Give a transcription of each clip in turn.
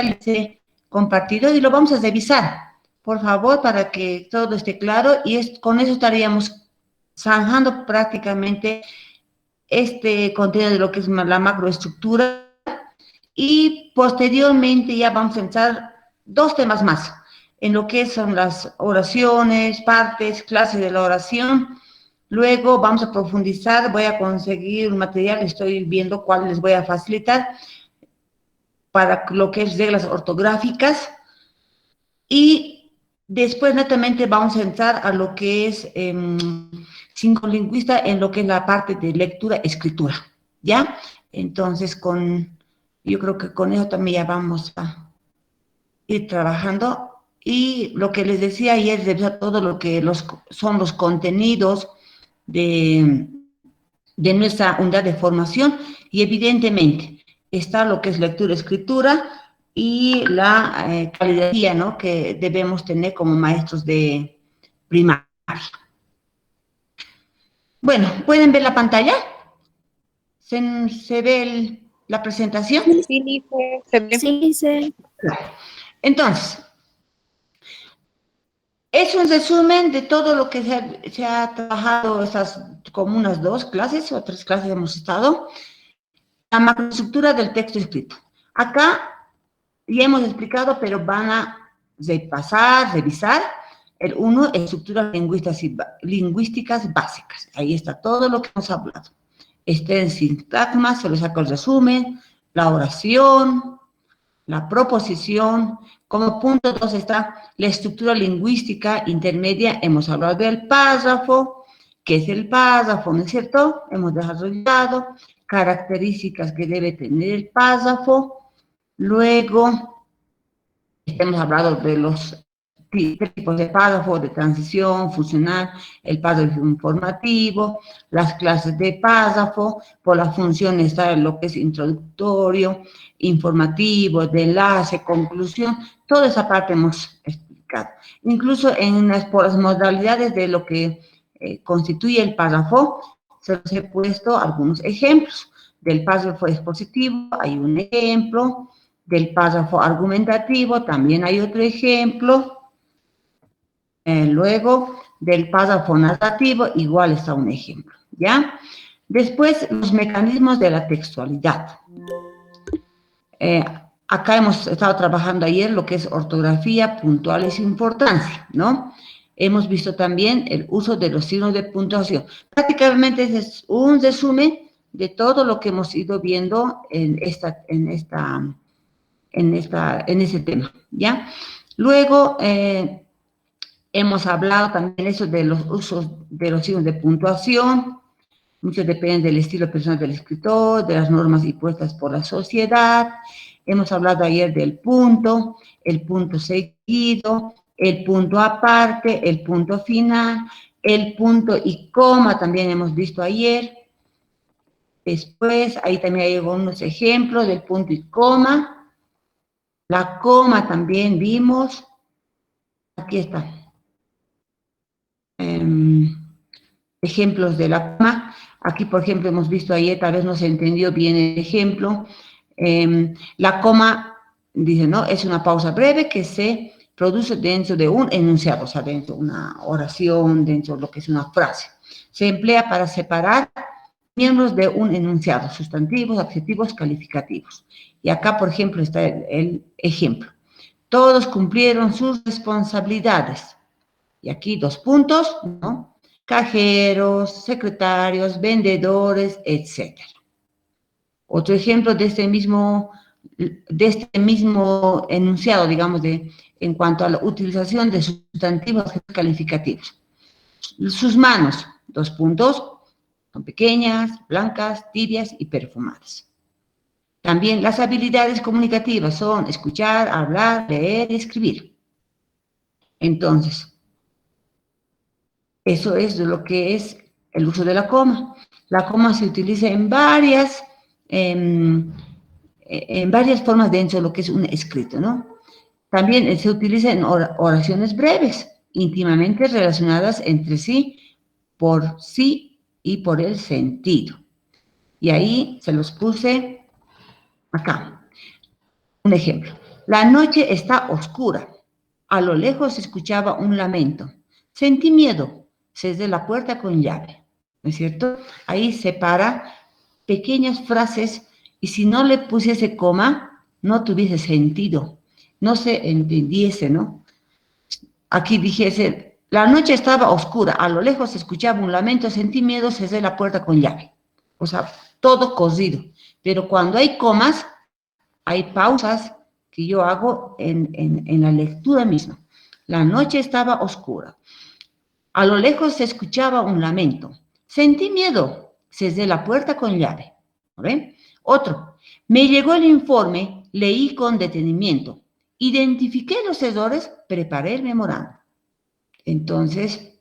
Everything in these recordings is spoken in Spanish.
les he compartido y lo vamos a revisar, por favor, para que todo esté claro y con eso estaríamos zanjando prácticamente este contenido de lo que es la macroestructura y posteriormente ya vamos a entrar dos temas más, en lo que son las oraciones, partes, clases de la oración. Luego vamos a profundizar, voy a conseguir un material, estoy viendo cuál les voy a facilitar para lo que es reglas ortográficas y después netamente vamos a entrar a lo que es psicolingüista en lo que es la parte de lectura-escritura, ¿ya? Entonces, yo creo que con eso también ya vamos a ir trabajando. Y lo que les decía ayer, de todo lo que son los contenidos de nuestra unidad de formación, y evidentemente está lo que es lectura-escritura y la caligrafía, ¿no?, que debemos tener como maestros de primaria. Bueno, ¿pueden ver la pantalla? ¿Se ve la presentación? Sí, se ve. Sí, sí. Entonces, es un resumen de todo lo que se ha trabajado, estas como unas 2 clases o 3 clases hemos estado. La macroestructura del texto escrito. Acá ya hemos explicado, pero van a repasar, revisar. El 1, estructuras lingüísticas básicas. Ahí está todo lo que hemos hablado. Este en sintagma, se lo saco el resumen, la oración, la proposición. Como punto 2 está la estructura lingüística intermedia. Hemos hablado del párrafo. ¿Qué es el párrafo? ¿No es cierto? Hemos desarrollado características que debe tener el párrafo. Luego, hemos hablado de los tipos de párrafo, de transición, funcional, el párrafo informativo, las clases de párrafo. Por la función está lo que es introductorio, informativo, de enlace, conclusión. Toda esa parte hemos explicado. Incluso por las modalidades de lo que constituye el párrafo, se los he puesto algunos ejemplos. Del párrafo expositivo hay un ejemplo, del párrafo argumentativo también hay otro ejemplo, luego del párrafo narrativo igual está un ejemplo, ¿ya? Después, los mecanismos de la textualidad. Acá hemos estado trabajando ayer lo que es ortografía, puntual y su importancia, ¿no? Hemos visto también el uso de los signos de puntuación. Prácticamente es un resumen de todo lo que hemos ido viendo en ese tema, ¿ya? Luego, hemos hablado también eso de los usos de los signos de puntuación. Muchos dependen del estilo personal del escritor, de las normas impuestas por la sociedad. Hemos hablado ayer del punto, el punto seguido, el punto aparte, el punto final, el punto y coma también hemos visto ayer. Después, ahí también hay algunos ejemplos del punto y coma. La coma también vimos. Aquí está. Ejemplos de la coma. Aquí, por ejemplo, hemos visto ayer, tal vez no se entendió bien el ejemplo. La coma, dice, ¿no? Es una pausa breve que se produce dentro de un enunciado, o sea, dentro de una oración, dentro de lo que es una frase. Se emplea para separar miembros de un enunciado, sustantivos, adjetivos, calificativos. Y acá, por ejemplo, está el ejemplo. Todos cumplieron sus responsabilidades. Y aquí 2 puntos, ¿no? Cajeros, secretarios, vendedores, etc. Otro ejemplo de este mismo enunciado, digamos, en cuanto a la utilización de sustantivos calificativos. Sus manos, 2 puntos, son pequeñas, blancas, tibias y perfumadas. También las habilidades comunicativas son escuchar, hablar, leer y escribir. Entonces, eso es lo que es el uso de la coma. La coma se utiliza en varias formas dentro de lo que es un escrito, ¿no? También se utiliza en oraciones breves, íntimamente relacionadas entre sí, por sí y por el sentido. Y ahí se los puse acá. Un ejemplo. La noche está oscura. A lo lejos se escuchaba un lamento. Sentí miedo. Cerré la puerta con llave. ¿No es cierto? Ahí separa pequeñas frases y si no le pusiese coma, no tuviese sentido. No se entendiese, ¿no? Aquí dijese, la noche estaba oscura. A lo lejos se escuchaba un lamento. Sentí miedo. Cerré la puerta con llave. O sea, todo cosido. Pero cuando hay comas, hay pausas que yo hago en la lectura misma. La noche estaba oscura. A lo lejos se escuchaba un lamento. Sentí miedo. Cerré la puerta con llave. ¿Ven? Otro. Me llegó el informe, leí con detenimiento. Identifiqué los errores, preparé el memorando. Entonces,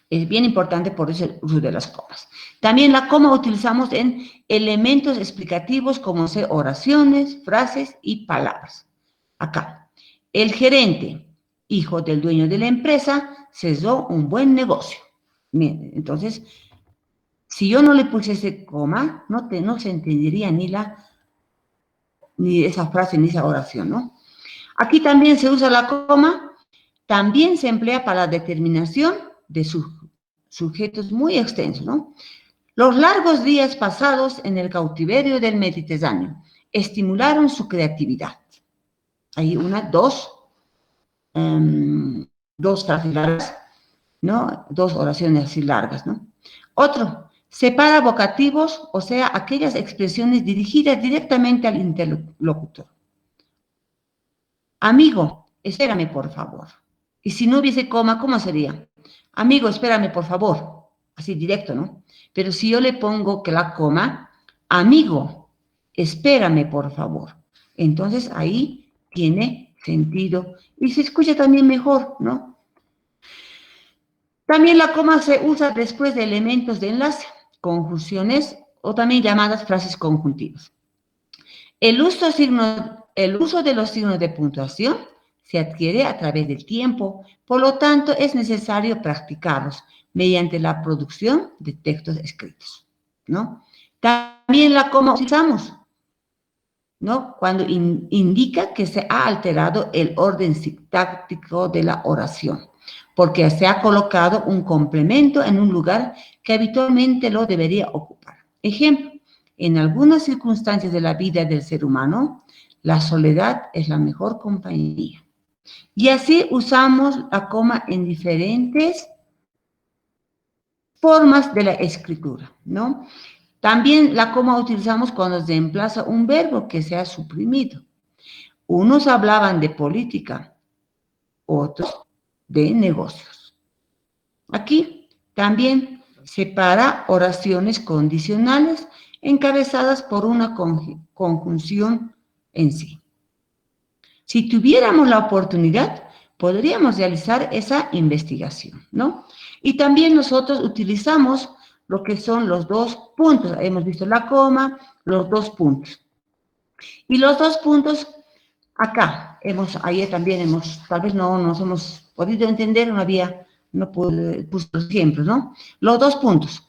es bien importante por eso el uso de las comas. También la coma utilizamos en elementos explicativos como oraciones, frases y palabras. Acá, el gerente, hijo del dueño de la empresa, cerró un buen negocio. Entonces, si yo no le pusiese coma, no se entendería ni esa frase ni esa oración, ¿no? Aquí también se usa la coma, también se emplea para la determinación de sujetos muy extensos, ¿no? Los largos días pasados en el cautiverio del Mediterráneo estimularon su creatividad. Hay dos frases largas, ¿no? Dos oraciones así largas, ¿no? Otro, separa vocativos, o sea, aquellas expresiones dirigidas directamente al interlocutor. Amigo, espérame, por favor. Y si no hubiese coma, ¿cómo sería? Amigo, espérame, por favor. Así directo, ¿no? Pero si yo le pongo que la coma, amigo, espérame, por favor. Entonces ahí tiene sentido y se escucha también mejor, ¿no? También la coma se usa después de elementos de enlace, conjunciones o también llamadas frases conjuntivas. El uso de los signos de puntuación se adquiere a través del tiempo, por lo tanto es necesario practicarlos mediante la producción de textos escritos, ¿no? También la coma utilizamos, ¿no? Cuando indica que se ha alterado el orden sintáctico de la oración, porque se ha colocado un complemento en un lugar que habitualmente lo debería ocupar. Ejemplo, en algunas circunstancias de la vida del ser humano, la soledad es la mejor compañía. Y así usamos la coma en diferentes formas de la escritura, ¿no? También la coma utilizamos cuando se emplaza un verbo que se ha suprimido. Unos hablaban de política, otros de negocios. Aquí también separa oraciones condicionales encabezadas por una conjunción en sí. Si tuviéramos la oportunidad, podríamos realizar esa investigación, ¿no? Y también nosotros utilizamos lo que son los dos puntos. Hemos visto la coma, los dos puntos. Y los dos puntos, acá, ayer también tal vez no nos hemos podido entender, no puse los ejemplos, ¿no? Los dos puntos.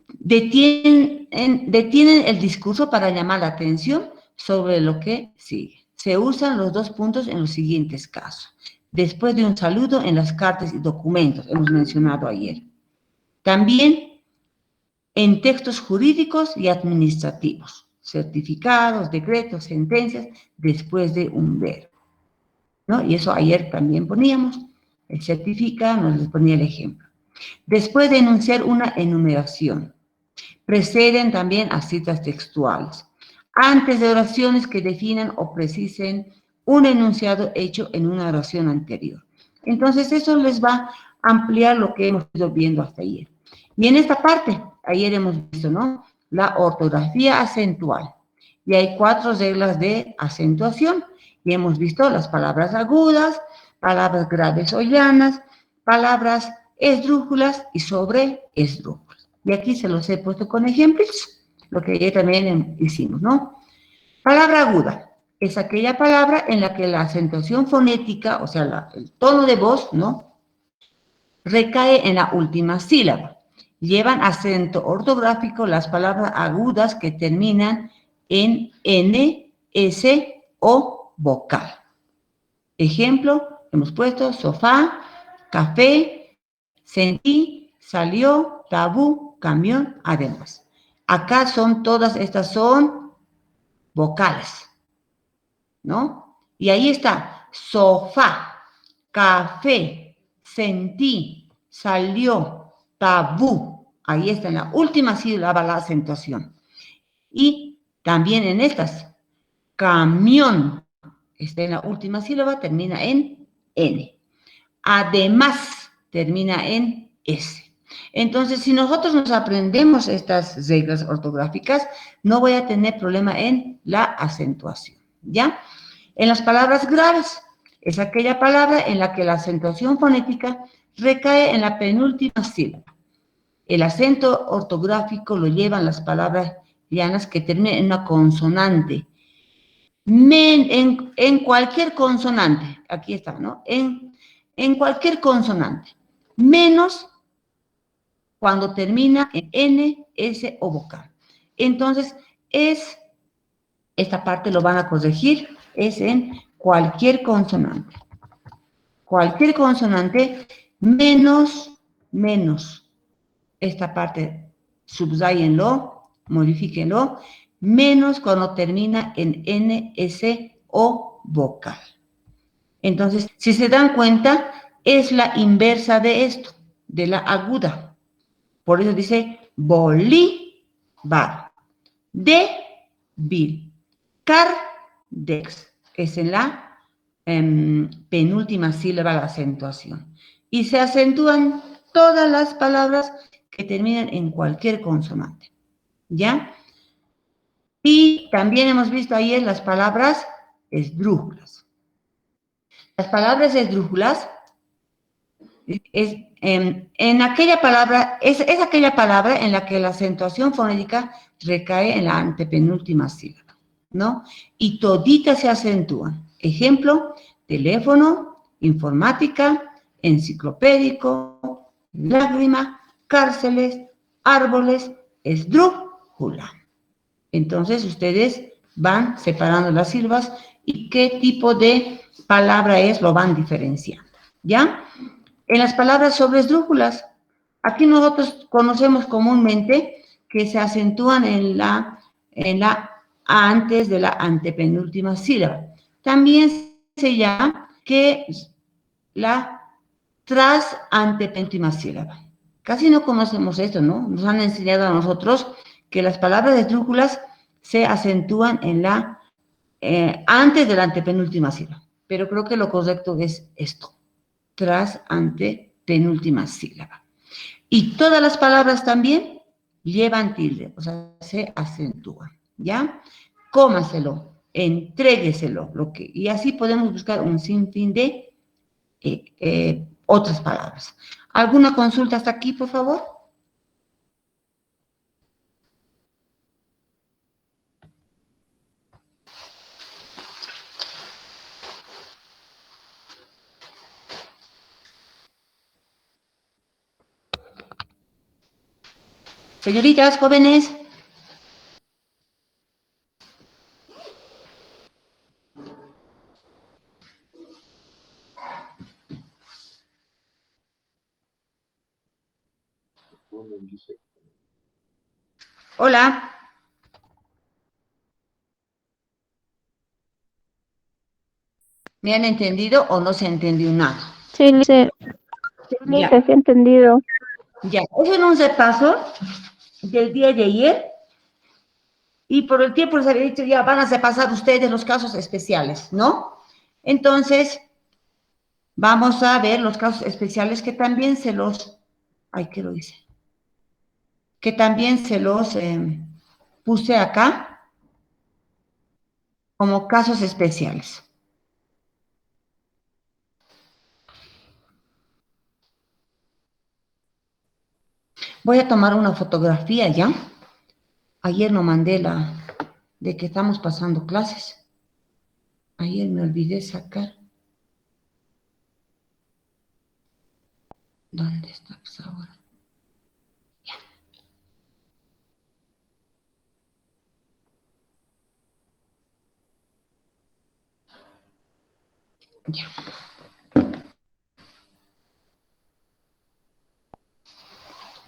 Detienen el discurso para llamar la atención sobre lo que sigue. Se usan los dos puntos en los siguientes casos. Después de un saludo en las cartas y documentos, hemos mencionado ayer. También en textos jurídicos y administrativos, certificados, decretos, sentencias, después de un verbo, ¿no? Y eso ayer también poníamos, el certifica, nos les ponía el ejemplo. Después de enunciar una enumeración, preceden también a citas textuales, antes de oraciones que definan o precisen un enunciado hecho en una oración anterior. Entonces, eso les va a ampliar lo que hemos ido viendo hasta ayer. Y en esta parte, ayer hemos visto, ¿no? La ortografía acentual. Y hay 4 reglas de acentuación. Y hemos visto las palabras agudas, palabras graves o llanas, palabras esdrújulas y sobreesdrújulas. Y aquí se los he puesto con ejemplos, lo que ayer también hicimos, ¿no? Palabra aguda es aquella palabra en la que la acentuación fonética, o sea, el tono de voz, ¿no? Recae en la última sílaba. Llevan acento ortográfico las palabras agudas que terminan en N, S o vocal. Ejemplo, hemos puesto sofá, café, sentí, salió, tabú, camión, además. Acá todas estas son vocales, ¿no? Y ahí está, sofá, café, sentí, salió, tabú. Ahí está en la última sílaba la acentuación. Y también en estas, camión, está en la última sílaba, termina en N. Además, termina en S. Entonces, si nosotros nos aprendemos estas reglas ortográficas, no voy a tener problema en la acentuación, ¿ya? En las palabras graves, es aquella palabra en la que la acentuación fonética recae en la penúltima sílaba. El acento ortográfico lo llevan las palabras llanas que terminan en una consonante. En cualquier consonante, aquí está, ¿no? En cualquier consonante, menos cuando termina en N, S o vocal. Entonces, esta parte lo van a corregir, es en cualquier consonante. Cualquier consonante menos. Esta parte, subrayenlo, modifíquenlo, menos cuando termina en N, S o vocal. Entonces, si se dan cuenta, es la inversa de esto, de la aguda. Por eso dice Bolívar, débil, cardex. Es en la penúltima sílaba la acentuación. Y se acentúan todas las palabras que terminan en cualquier consonante. ¿Ya? Y también hemos visto ayer las palabras esdrújulas. Las palabras esdrújulas en aquella palabra, es aquella palabra en la que la acentuación fonética recae en la antepenúltima sílaba, ¿no? Y toditas se acentúan. Ejemplo, teléfono, informática, enciclopédico, lágrima, cárceles, árboles, esdrújula. Entonces, ustedes van separando las sílabas y qué tipo de palabra es, lo van diferenciando, ¿ya? En las palabras sobresdrújulas, aquí nosotros conocemos comúnmente que se acentúan en la antes de la antepenúltima sílaba. También se llama que la tras antepenúltima sílaba. Casi no conocemos esto, ¿no? Nos han enseñado a nosotros que las palabras esdrújulas se acentúan en la antes de la antepenúltima sílaba. Pero creo que lo correcto es esto, tras antepenúltima sílaba. Y todas las palabras también llevan tilde, o sea, se acentúan, ¿ya? Cómaselo, entrégueselo, y así podemos buscar un sinfín de otras palabras. ¿Alguna consulta hasta aquí, por favor? Señoritas, jóvenes. Hola. ¿Me han entendido o no se ha entendido nada? Sí, Lice, Ya, sí, entendido. ya. Eso es un repaso del día de ayer. Y por el tiempo les había dicho, ya van a repasar ustedes los casos especiales, ¿no? Entonces, vamos a ver los casos especiales que también se los, ay, ¿qué lo hice? Que también se los puse acá como casos especiales. Voy a tomar una fotografía ya. Ayer no mandé la de que estamos pasando clases. Ayer me olvidé sacar. ¿Dónde está pues ahora? Ya. Ya.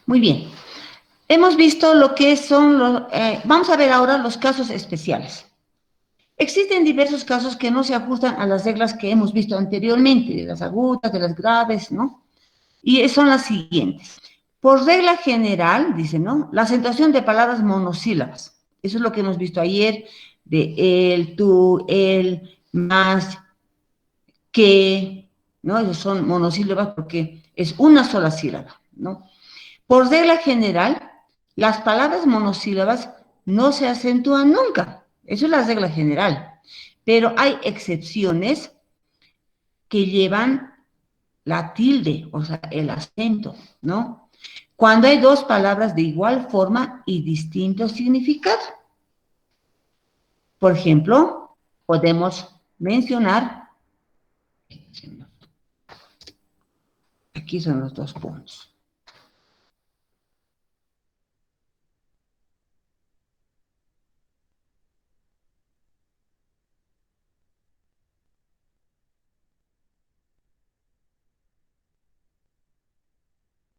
Muy bien. Hemos visto lo que son los... vamos a ver ahora los casos especiales. Existen diversos casos que no se ajustan a las reglas que hemos visto anteriormente, de las agudas, de las graves, ¿no? Y son las siguientes. Por regla general, dice, ¿no? La acentuación de palabras monosílabas. Eso es lo que hemos visto ayer, de el, tú, el, más, que, ¿no? Esos son monosílabas porque es una sola sílaba, ¿no? Por regla general, las palabras monosílabas no se acentúan nunca. Eso es la regla general. Pero hay excepciones que llevan la tilde, o sea, el acento, ¿no? Cuando hay dos palabras de igual forma y distinto significado. Por ejemplo, podemos mencionar, aquí son los dos puntos.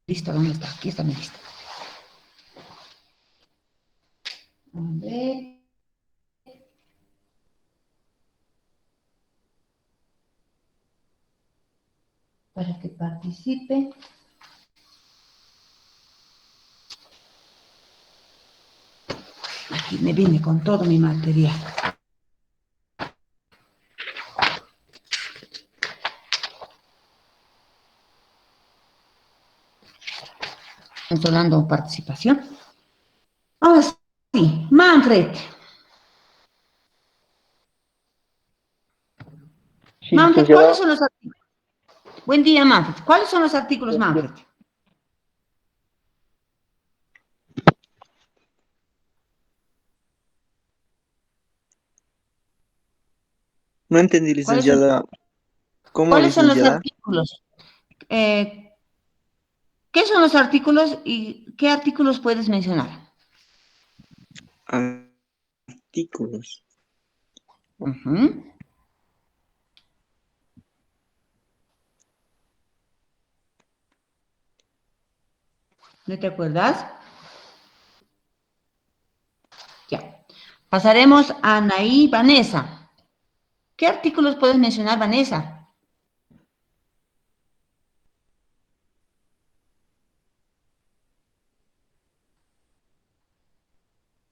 Listo, ¿dónde está? Aquí está mi lista. A ver. Para que participe. Aquí me vine con todo mi material. Controlando participación. Ahora sí, Manfred. Sí, Manfred, ¿cuáles licenciada. son los artículos? Buen día, Manfred. ¿Cuáles son los artículos, Manfred? No entendí, ¿Cuáles son, licenciada. ¿Cómo, ¿cuáles son los licenciada? artículos? Eh, ¿Qué son los artículos y qué artículos puedes mencionar? Artículos. Ujú. ¿No te acuerdas? Ya. Pasaremos a Anaí Vanessa. ¿Qué artículos puedes mencionar, Vanessa?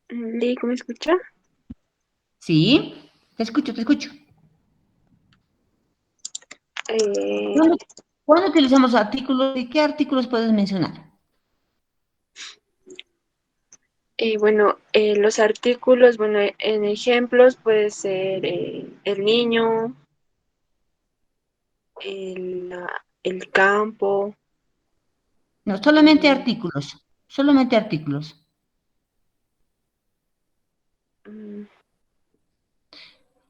Lick, ¿me escucha? Sí, te escucho, te escucho. Eh, ¿Cuándo, cuándo utilizamos artículos y qué artículos puedes mencionar? bueno, los artículos, bueno, en ejemplos puede ser el niño, el campo. No, solamente mm, artículos, solamente artículos. mm,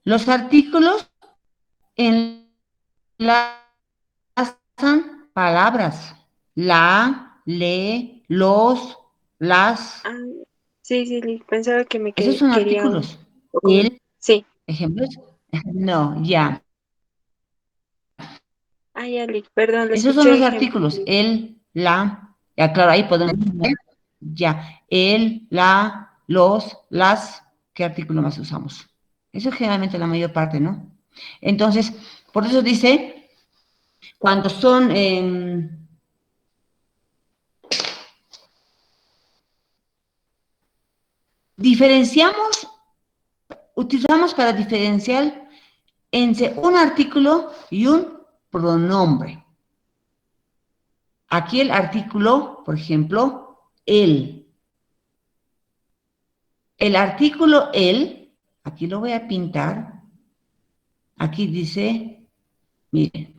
Los artículos enlazan palabras. La, le, los, las. ah, sí, sí, Lick, pensaba que Esos son quería artículos. como, El, sí. ejemplos. No, ya. Ah, ya, Lick, perdón, lo Esos son escuché los ejemplos, artículos. Lick. El, la. Ya, claro, ahí podemos ver. Ya. El, la, los, las. ¿Qué artículo más usamos? Eso es generalmente la mayor parte, ¿no? Entonces, por eso dice, cuando son diferenciamos, utilizamos para diferenciar entre un artículo y un pronombre. Aquí el artículo, por ejemplo, el. El artículo el, aquí lo voy a pintar, aquí dice, miren,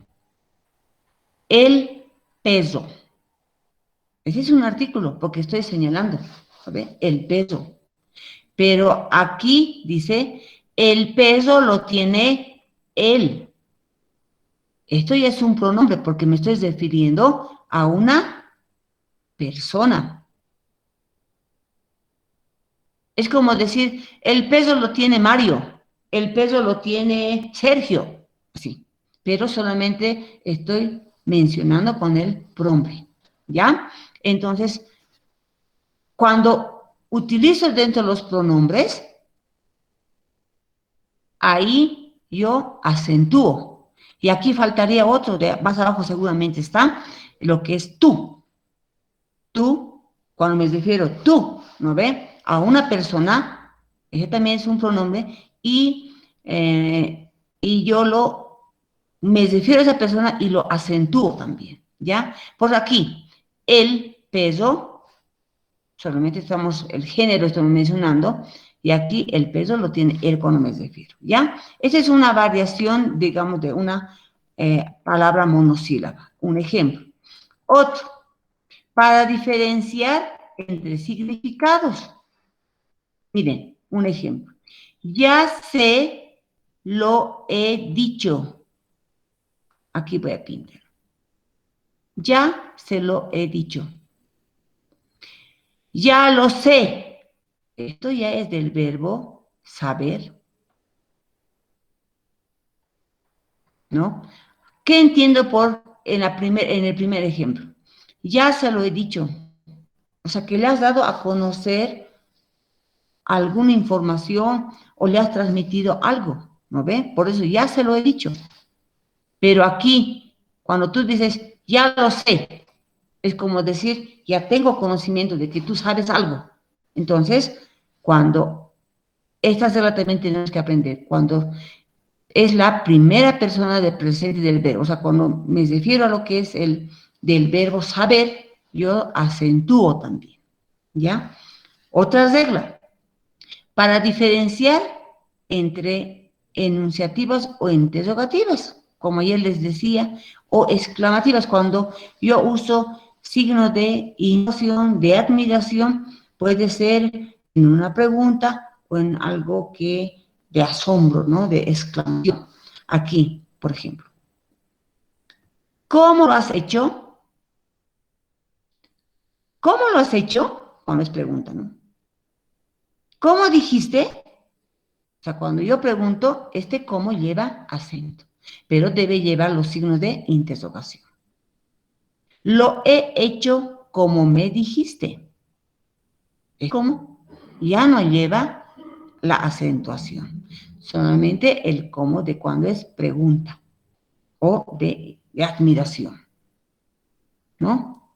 el peso. Ese es un artículo porque estoy señalando, ¿sabe? El peso. Pero aquí dice, el peso lo tiene él. Esto ya es un pronombre porque me estoy refiriendo a una persona. Es como decir, el peso lo tiene Mario, el peso lo tiene Sergio, así. pero solamente estoy mencionando con el pronombre, ¿ya? Entonces, cuando utilizo dentro de los pronombres, ahí yo acentúo. Y aquí faltaría otro, más abajo seguramente está, lo que es tú. Tú, cuando me refiero tú, ¿no ve? A una persona, ese también es un pronombre, y yo me refiero a esa persona y lo acentúo también, ¿ya? Por aquí, el peso, solamente el género estamos mencionando, y aquí el peso lo tiene él cuando me refiero, ¿ya? Esa es una variación, digamos, de una palabra monosílaba, un ejemplo. Otro, para diferenciar entre significados. Miren, un ejemplo. Ya se lo he dicho. Aquí voy a pintar. Ya se lo he dicho. Ya lo sé. Esto ya es del verbo saber, ¿no? ¿Qué entiendo en el primer ejemplo? Ya se lo he dicho. O sea, que le has dado a conocer alguna información o le has transmitido algo, ¿no ve? Por eso ya se lo he dicho. Pero aquí, cuando tú dices, ya lo sé, es como decir, ya tengo conocimiento de que tú sabes algo. Entonces, cuando esta regla también tenemos que aprender, cuando es la primera persona del presente del verbo, o sea, cuando me refiero a lo que es el del verbo saber, yo acentúo también, ¿ya? Otra regla, para diferenciar entre enunciativas o interrogativas, como ayer les decía, o exclamativas, cuando yo uso signo de interrogación, de admiración, puede ser en una pregunta o en algo de asombro, ¿no? De exclamación. Aquí, por ejemplo. ¿Cómo lo has hecho? ¿Cómo lo has hecho? Cuando es pregunta, ¿no? ¿Cómo dijiste? O sea, cuando yo pregunto, cómo lleva acento, pero debe llevar los signos de interrogación. Lo he hecho como me dijiste. Es como ya no lleva la acentuación, solamente el cómo de cuando es pregunta o de admiración, ¿no?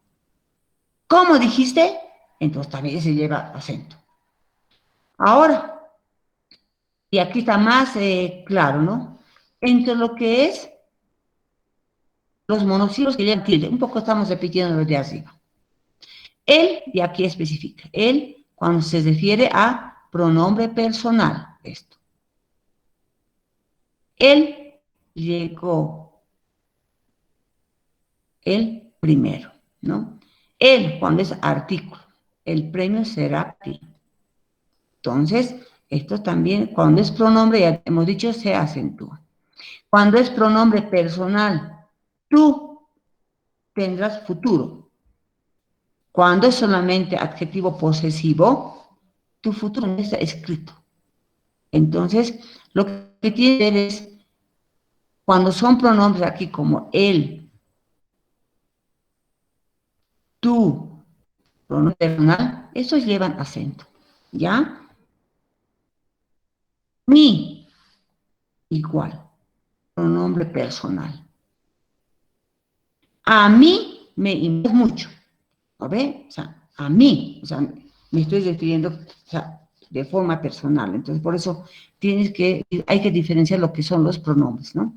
¿Cómo dijiste? Entonces también se lleva acento. Ahora, y aquí está más claro, ¿no? Entre lo que es los monosílabos que llevan tilde, un poco estamos repitiendo lo de arriba. Él, y aquí especifica, él cuando se refiere a pronombre personal, esto. Él llegó, él primero, ¿no? Él cuando es artículo, el premio será ti. Entonces, esto también, cuando es pronombre, ya hemos dicho, se acentúa. Cuando es pronombre personal, tú tendrás futuro. Cuando es solamente adjetivo posesivo, tu futuro no está escrito. Entonces, lo que tiene que ver es, cuando son pronombres aquí como él, tú, pronombre personal, esos llevan acento, ¿ya? Mi, igual, pronombre personal. A mí me importa mucho, ¿no ve? O sea, a mí, o sea, me estoy refiriendo, o sea, de forma personal. Entonces, por eso hay que diferenciar lo que son los pronombres, ¿no?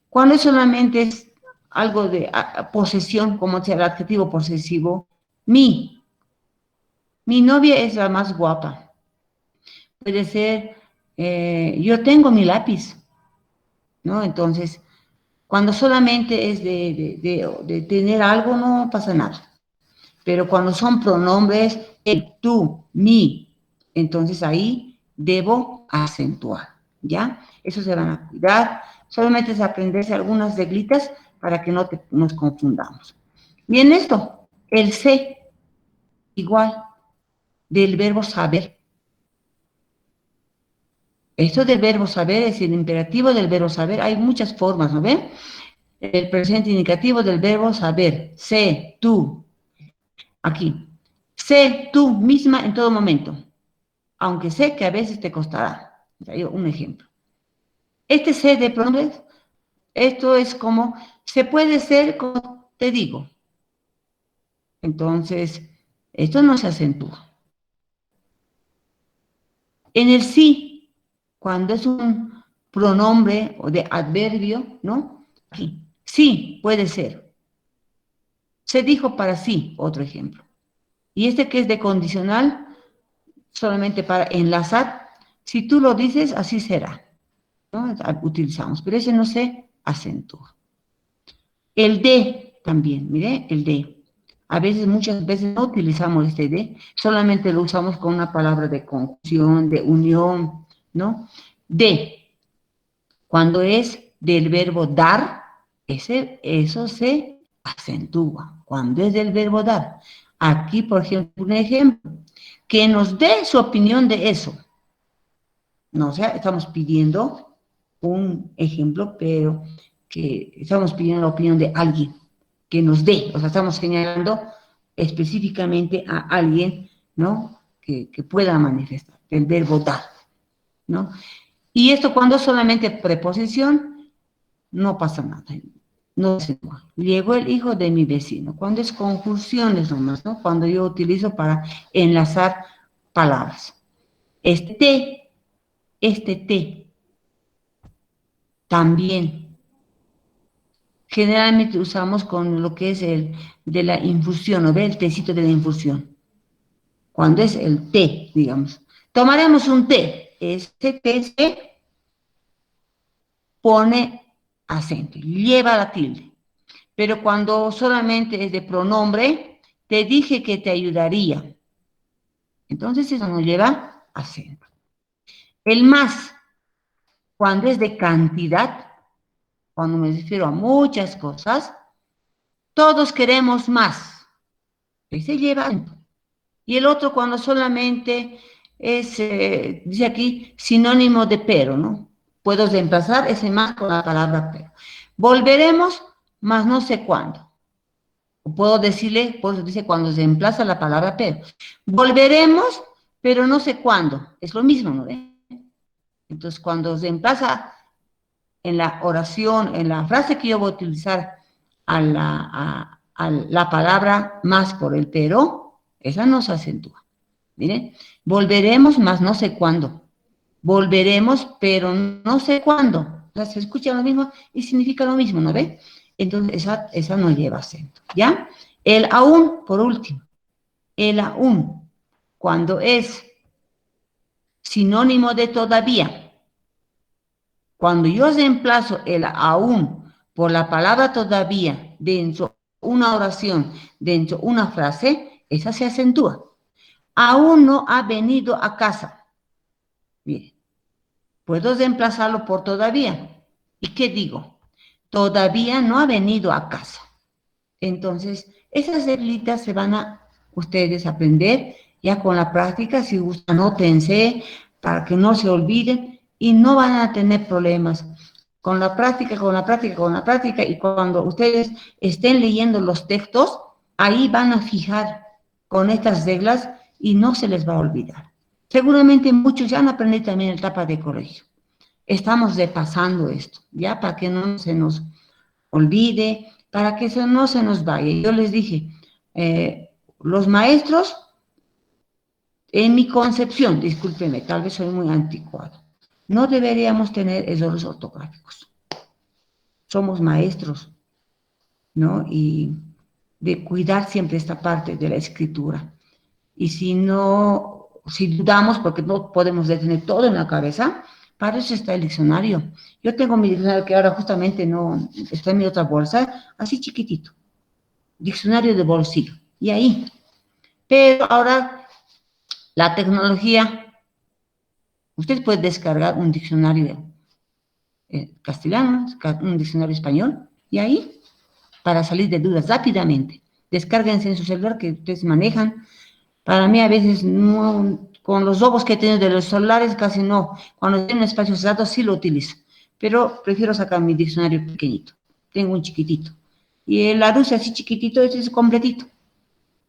Cuando solamente es algo de posesión, como sea el adjetivo posesivo, mi novia es la más guapa. Puede ser, yo tengo mi lápiz, ¿no? Entonces, cuando solamente es de tener algo, no pasa nada. Pero cuando son pronombres, el, tú, mi, entonces ahí debo acentuar, ¿ya? Eso se van a cuidar. Solamente es aprenderse algunas reglitas para que no nos confundamos. Bien, esto, el sé, igual, del verbo saber. Esto del verbo saber es el imperativo del verbo saber. Hay muchas formas, ¿no ven? El presente indicativo del verbo saber. Sé, tú. Aquí. Sé tú misma en todo momento. Aunque sé que a veces te costará. Un ejemplo. Este sé de pronombres, esto es como, se puede ser como te digo. Entonces, esto no se acentúa. En el sí, cuando es un pronombre o de adverbio, ¿no? Aquí, sí, puede ser. Se dijo para sí, otro ejemplo. Y este que es de condicional, solamente para enlazar, si tú lo dices, así será, ¿no? Utilizamos, pero ese no se acentúa. El de también, mire, el de. A veces, muchas veces no utilizamos este de, solamente lo usamos con una palabra de conjunción, de unión, ¿no? De, cuando es del verbo dar, eso se acentúa, cuando es del verbo dar. Aquí, por ejemplo, un ejemplo, que nos dé su opinión de eso. No, o sea, estamos pidiendo un ejemplo, pero que estamos pidiendo la opinión de alguien que nos dé, o sea, estamos señalando específicamente a alguien, ¿no? Que pueda manifestar, el verbo dar, ¿no? Y esto cuando solamente preposición, no pasa nada, no se igual. Llegó el hijo de mi vecino, cuando es conjunciones nomás, ¿no? Cuando yo utilizo para enlazar palabras. Este té, también generalmente usamos con lo que es el de la infusión, ¿no ve? El tecito de la infusión. Cuando es el té, digamos. Tomaremos un té. Este té se pone acento, lleva la tilde. Pero cuando solamente es de pronombre, te dije que te ayudaría. Entonces eso no lleva acento. El más, cuando es de cantidad, cuando me refiero a muchas cosas, todos queremos más. Ese lleva acento. Y el otro cuando solamente es, dice aquí, sinónimo de pero, ¿no? Puedo reemplazar ese más con la palabra pero. Volveremos, más no sé cuándo. O puedo decirle, por eso dice cuando se reemplaza la palabra pero. Volveremos, pero no sé cuándo. Es lo mismo, ¿no? Entonces, cuando se reemplaza en la oración, en la frase que yo voy a utilizar a la palabra más por el pero, esa no se acentúa. Miren, volveremos, más no sé cuándo. Volveremos, pero no sé cuándo. O sea, se escucha lo mismo y significa lo mismo, ¿no ve? Entonces, esa no lleva acento, ¿ya? El aún, por último. El aún, cuando es sinónimo de todavía. Cuando yo reemplazo el aún por la palabra todavía dentro de una oración, dentro de una frase, esa se acentúa. Aún no ha venido a casa. Bien, puedo reemplazarlo por todavía. ¿Y qué digo? Todavía no ha venido a casa. Entonces, esas reglitas se van a ustedes aprender ya con la práctica. Si gustan, anótense para que no se olviden y no van a tener problemas. Con la práctica, con la práctica, con la práctica, y cuando ustedes estén leyendo los textos, ahí van a fijar con estas reglas y no se les va a olvidar. Seguramente muchos ya han aprendido también en etapa de colegio. Estamos repasando esto, ya para que no se nos olvide, para que eso no se nos vaya. Yo les dije, los maestros, en mi concepción, discúlpeme, tal vez soy muy anticuado, no deberíamos tener errores ortográficos. Somos maestros, ¿no? Y de cuidar siempre esta parte de la escritura. Y si no, si dudamos, porque no podemos detener todo en la cabeza, para eso está el diccionario. Yo tengo mi diccionario que ahora justamente no está en mi otra bolsa, así chiquitito. Diccionario de bolsillo. Y ahí. Pero ahora la tecnología, usted puede descargar un diccionario castellano, un diccionario español, y ahí, para salir de dudas rápidamente, descárguense en su celular que ustedes manejan. Para mí a veces no, Con los logos que he tenido de los celulares casi no. Cuando tengo un espacio cerrado sí lo utilizo, pero prefiero sacar mi diccionario pequeñito. Tengo un chiquitito. Y el Larousse así chiquitito, este es completito,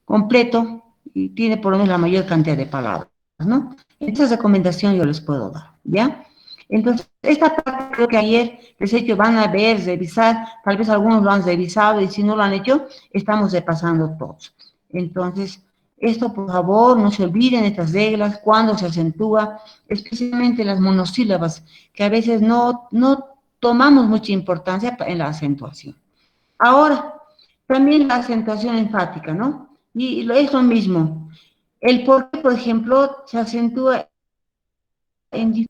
completo, y tiene por lo menos la mayor cantidad de palabras, ¿no? Esta recomendación yo les puedo dar, ¿ya? Entonces, esta parte creo que ayer les he dicho, van a ver, revisar, tal vez algunos lo han revisado y si no lo han hecho, estamos repasando todos. Entonces, esto por favor, no se olviden estas reglas, cuando se acentúa, especialmente las monosílabas, que a veces no tomamos mucha importancia en la acentuación. Ahora, también la acentuación enfática, ¿no? Y es lo mismo. El por qué, por ejemplo, se acentúa en...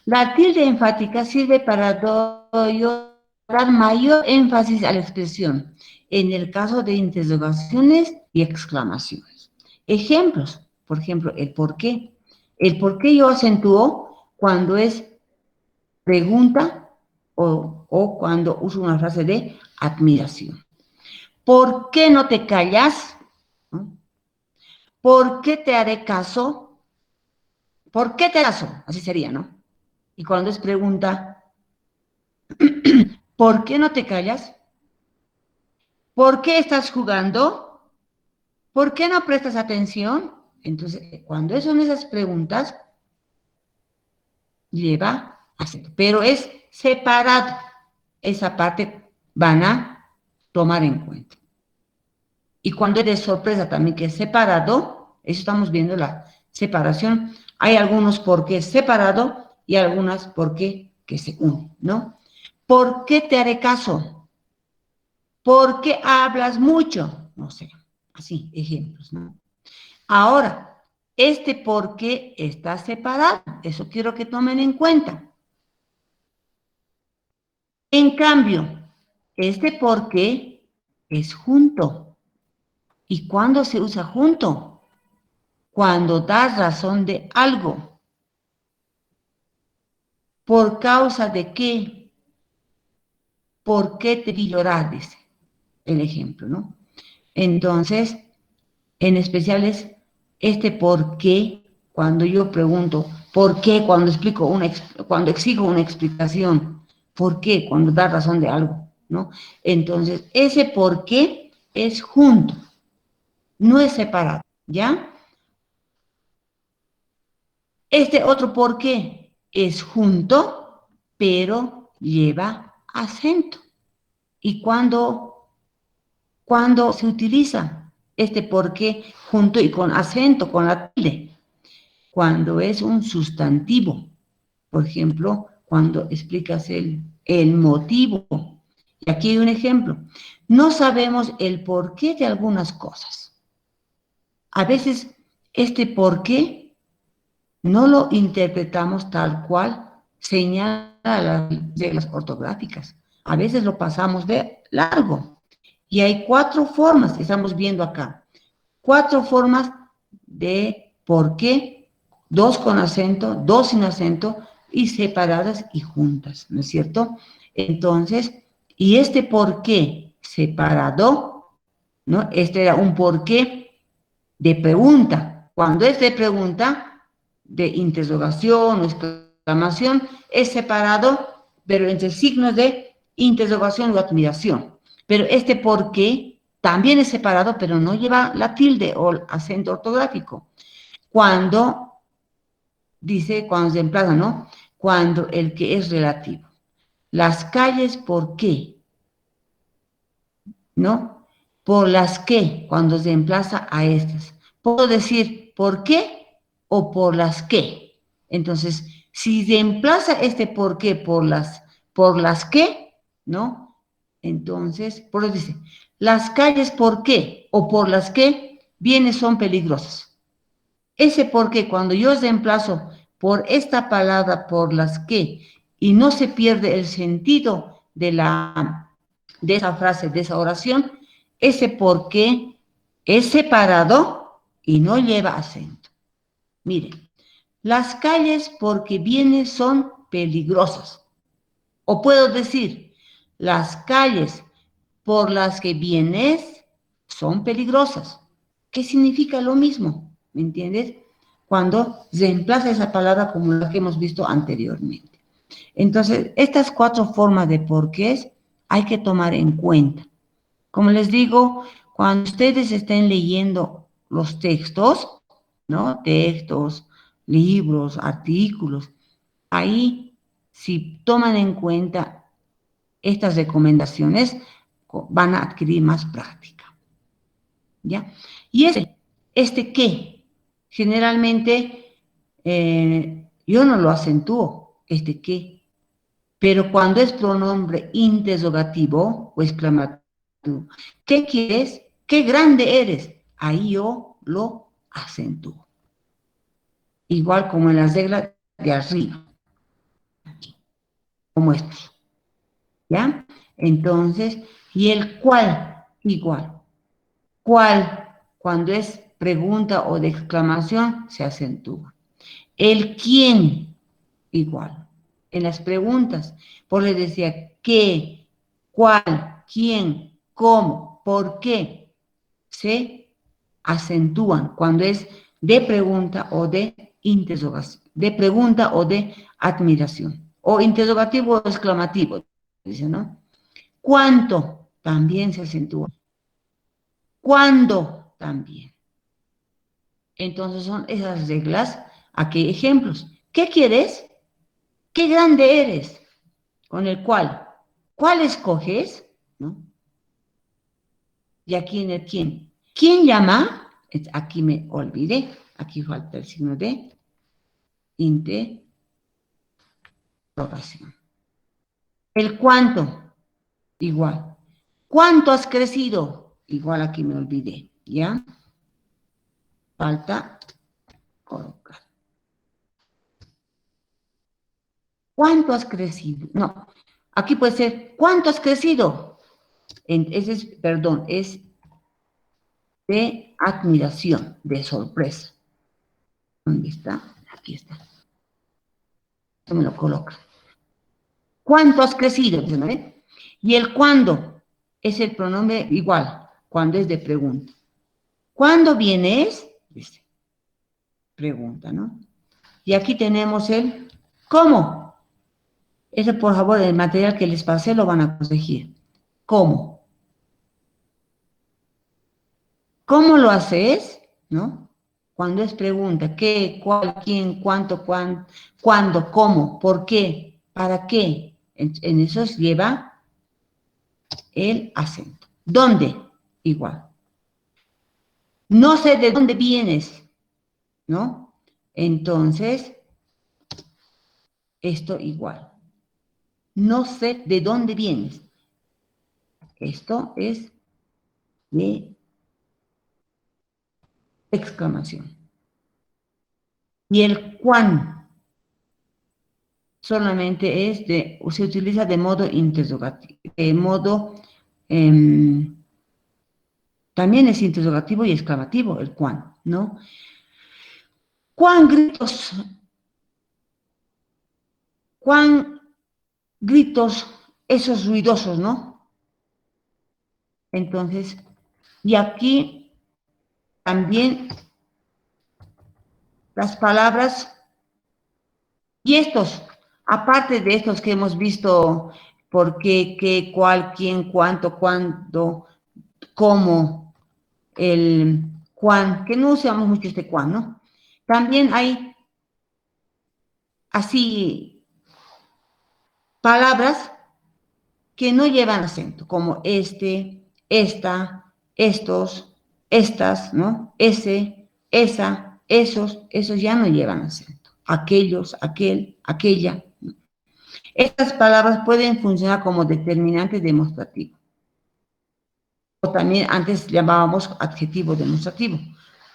La tilde enfática sirve para dar mayor énfasis a la expresión, en el caso de interrogaciones y exclamaciones. Ejemplos, por ejemplo, el por qué. El por qué yo acentúo cuando es pregunta o cuando uso una frase de admiración. ¿Por qué no te callas? ¿No? ¿Por qué te haré caso? ¿Por qué te haré caso? Así sería, ¿no? Y cuando es pregunta, ¿por qué no te callas? ¿Por qué estás jugando? ¿Por qué no prestas atención? Entonces, cuando son esas preguntas, lleva acento, pero es separado. Esa parte van a tomar en cuenta. Y cuando es de sorpresa también, que es separado, eso estamos viendo la separación. Hay algunos por qué separado y algunas por qué que se unen, ¿no? ¿Por qué te haré caso? ¿Por qué hablas mucho? No sé, así, ejemplos, ¿no? Ahora, este por qué está separado, eso quiero que tomen en cuenta. En cambio, este por qué es junto. ¿Y cuándo se usa junto? Cuando das razón de algo. ¿Por causa de qué? ¿Por qué te vi llorar? Dice el ejemplo, ¿no? Entonces, en especial es este por qué, cuando yo pregunto, ¿por qué? Cuando exijo una explicación, ¿por qué? Cuando da razón de algo, ¿no? Entonces, ese por qué es junto, no es separado, ¿ya? Este otro por qué es junto, pero lleva acento. ¿Y cuando se utiliza este por qué junto y con acento, con la tilde? Cuando es un sustantivo. Por ejemplo, cuando explicas el motivo. Y aquí hay un ejemplo. No sabemos el porqué de algunas cosas. A veces este porqué no lo interpretamos tal cual señala las reglas ortográficas. A veces lo pasamos de largo. Y hay 4 formas, estamos viendo acá. 4 formas de por qué, 2 con acento, 2 sin acento, y separadas y juntas, ¿no es cierto? Entonces, y este por qué separado, ¿no? Este era un por qué de pregunta. Cuando es de pregunta, de interrogación o exclamación, es separado, pero entre signos de interrogación o admiración. Pero este por qué también es separado, pero no lleva la tilde o el acento ortográfico. Cuando dice, cuando se emplaza, ¿no? Cuando el que es relativo. Las calles, ¿por qué? ¿No? Por las que, cuando se emplaza a estas. Puedo decir por qué o por las que. Entonces, si se emplaza este por qué por las que, ¿no? Entonces, por eso dice, las calles por qué o por las que vienen son peligrosas. Ese por qué, cuando yo reemplazo por esta palabra por las que y no se pierde el sentido de esa frase, de esa oración, ese por qué es separado y no lleva acento. Miren, las calles porque vienen son peligrosas. O puedo decir, las calles por las que vienes son peligrosas. ¿Qué significa lo mismo? ¿Me entiendes? cuando reemplaza esa palabra como la que hemos visto anteriormente. Entonces, estas 4 formas de porqués hay que tomar en cuenta. Como les digo, cuando ustedes estén leyendo los textos, ¿no? Textos, libros, artículos, ahí, si toman en cuenta estas recomendaciones, van a adquirir más práctica, ¿ya? Y este qué, generalmente yo no lo acentúo, este qué, pero cuando es pronombre interrogativo o exclamativo, ¿qué quieres? ¿Qué grande eres? Ahí yo lo acentúo. Igual como en las reglas de arriba, como estos, ¿ya? Entonces, y el cuál, igual. ¿Cuál? Cuando es pregunta o de exclamación, se acentúa. El quién, igual. En las preguntas, por les decía qué, cuál, quién, cómo, por qué, se acentúan cuando es de pregunta o de interrogación, de pregunta o de admiración, o interrogativo o exclamativo, dice, ¿no? ¿Cuánto? También se acentúa. ¿Cuándo? También. Entonces son esas reglas. Aquí ejemplos. ¿Qué quieres? ¿Qué grande eres? Con el cual. ¿Cuál escoges? ¿No? Y aquí en el quién. ¿Quién llama? Aquí me olvidé. Aquí falta el signo de interrogación. El cuánto. Igual. ¿Cuánto has crecido? Igual aquí me olvidé. ¿Ya? Falta colocar. ¿Cuánto has crecido? No, aquí puede ser, ¿cuánto has crecido? Ese es, perdón, es de admiración, de sorpresa. ¿Dónde está? Aquí está. Esto me lo coloca. ¿Cuánto has crecido? ¿No? Y el cuándo es el pronombre igual, cuando es de pregunta. ¿Cuándo vienes? Dice, pregunta, ¿no? Y aquí tenemos el ¿cómo? Ese, por favor, el material que les pasé lo van a corregir. ¿Cómo? ¿Cómo lo haces? ¿No? Cuando es pregunta, ¿qué, cuál, quién, cuánto, cuándo, cómo, por qué, para qué? En esos lleva el acento. ¿Dónde? Igual. No sé de dónde vienes, ¿no? Entonces, esto igual. No sé de dónde vienes. Esto es de exclamación. Y el cuán solamente se utiliza de modo interrogativo, de modo, también es interrogativo y exclamativo el cuán, ¿no? ¿Cuán gritos esos ruidosos, ¿no? Entonces, y aquí también las palabras, y estos, aparte de estos que hemos visto, por qué, cuál, quién, cuánto, cuándo, cómo, el cuán, que no usamos mucho este cuán, ¿no? También hay así palabras que no llevan acento, como este, esta, estos, estas, ¿no? Ese, esa, esos ya no llevan acento. Aquellos, aquel, aquella. Estas palabras pueden funcionar como determinante demostrativo. O también antes llamábamos adjetivo demostrativo.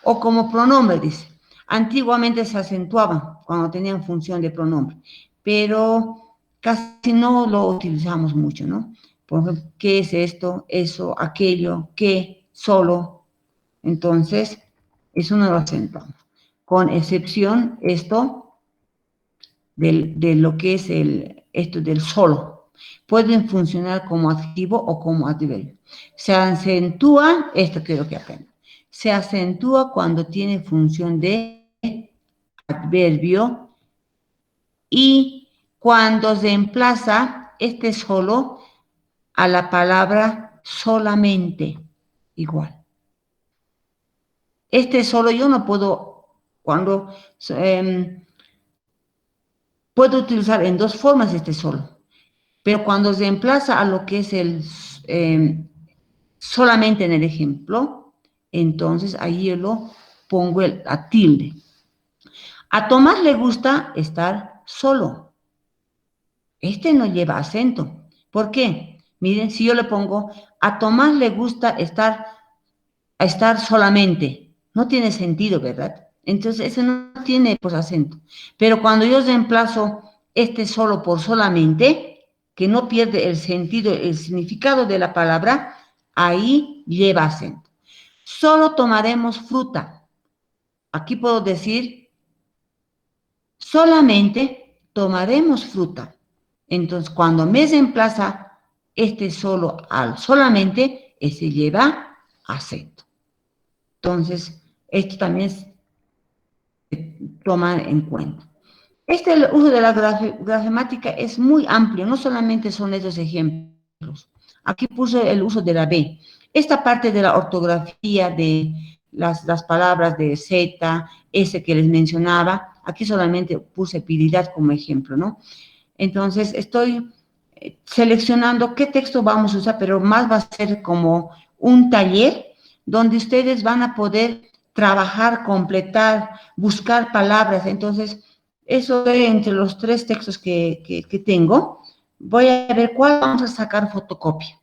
O como pronombre, dice. Antiguamente se acentuaban cuando tenían función de pronombre, pero casi no lo utilizamos mucho, ¿no? Por ejemplo, ¿qué es esto? Eso, aquello, qué, solo. Entonces, eso no lo acentuamos. Con excepción, esto de lo que es esto del solo. Pueden funcionar como adjetivo o como adverbio. Se acentúa, esto quiero que aprendan, se acentúa cuando tiene función de adverbio y cuando se emplaza este solo a la palabra solamente, igual. Este solo yo no puedo, puedo utilizar en dos formas este solo, pero cuando se emplaza a lo que es el solamente en el ejemplo, entonces ahí yo lo pongo a tilde. A Tomás le gusta estar solo. Este no lleva acento. ¿Por qué? Miren, si yo le pongo, a Tomás le gusta estar solamente. No tiene sentido, ¿verdad? Entonces, ese no tiene pues acento. Pero cuando yo reemplazo este solo por solamente, que no pierde el sentido, el significado de la palabra, ahí lleva acento. Solo tomaremos fruta. Aquí puedo decir, solamente tomaremos fruta. Entonces, cuando me reemplaza este solo al solamente, ese lleva acento. Entonces, esto también se toma en cuenta. El uso de la gramática es muy amplio, no solamente son esos ejemplos. Aquí puse el uso de la B. Esta parte de la ortografía de las palabras de Z, S que les mencionaba, aquí solamente puse habilidad como ejemplo, ¿no? Entonces, estoy seleccionando qué texto vamos a usar, pero más va a ser como un taller donde ustedes van a poder trabajar, completar, buscar palabras. Entonces, eso entre los 3 textos que tengo, voy a ver cuál vamos a sacar fotocopia.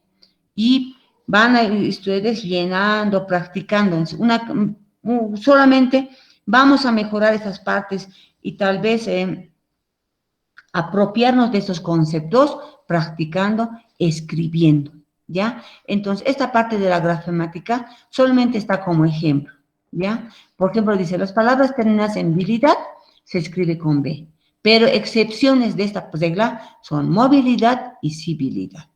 Y van a ir ustedes llenando, practicando. Solamente vamos a mejorar esas partes y tal vez apropiarnos de estos conceptos practicando, escribiendo, ¿ya? Entonces, esta parte de la gramática solamente está como ejemplo, ¿ya? Por ejemplo, dice, las palabras terminadas en habilidad se escribe con B, pero excepciones de esta regla son movilidad y civilidad,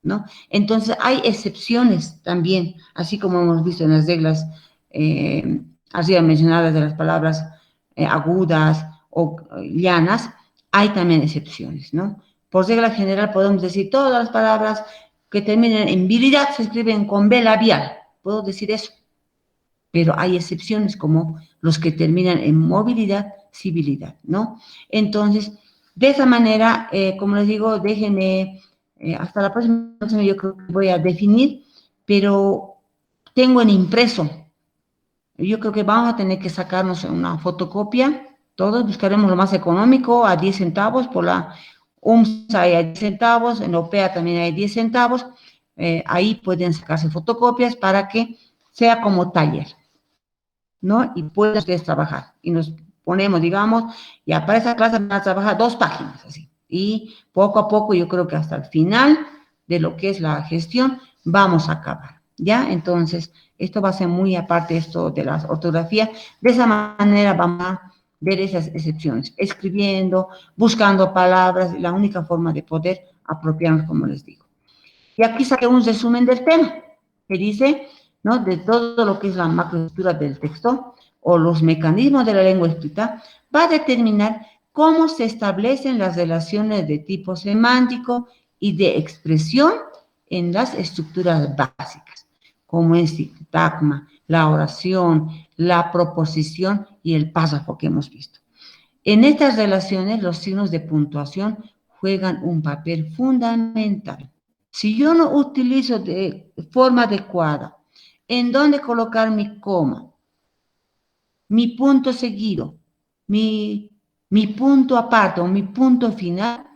¿no? Entonces, hay excepciones también, así como hemos visto en las reglas arriba mencionadas de las palabras agudas o llanas, hay también excepciones, ¿no? Por regla general podemos decir todas las palabras que terminen en habilidad se escriben con B labial, puedo decir eso, pero hay excepciones como los que terminan en movilidad, civilidad, ¿no? Entonces, de esa manera, como les digo, déjenme, hasta la próxima semana yo creo que voy a definir, pero tengo en impreso, yo creo que vamos a tener que sacarnos una fotocopia, todos buscaremos lo más económico, a 10 centavos, por la UMSA hay a 10 centavos, en la OPEA también hay 10 centavos, ahí pueden sacarse fotocopias para que sea como taller, ¿no? Y pueden ustedes trabajar, y nos ponemos, digamos, ya para esa clase van a trabajar 2 páginas, así, y poco a poco, yo creo que hasta el final de lo que es la gestión, vamos a acabar, ¿ya? Entonces, esto va a ser muy aparte esto de la ortografía, de esa manera vamos a ver esas excepciones, escribiendo, buscando palabras, la única forma de poder apropiarnos, como les digo. Y aquí saqué un resumen del tema, que dice, ¿no? De todo lo que es la macroestructura del texto o los mecanismos de la lengua escrita, va a determinar cómo se establecen las relaciones de tipo semántico y de expresión en las estructuras básicas, como el sintagma, la oración, la proposición y el párrafo que hemos visto. En estas relaciones, los signos de puntuación juegan un papel fundamental. Si yo no utilizo de forma adecuada en dónde colocar mi coma, mi punto seguido, mi punto aparte o mi punto final,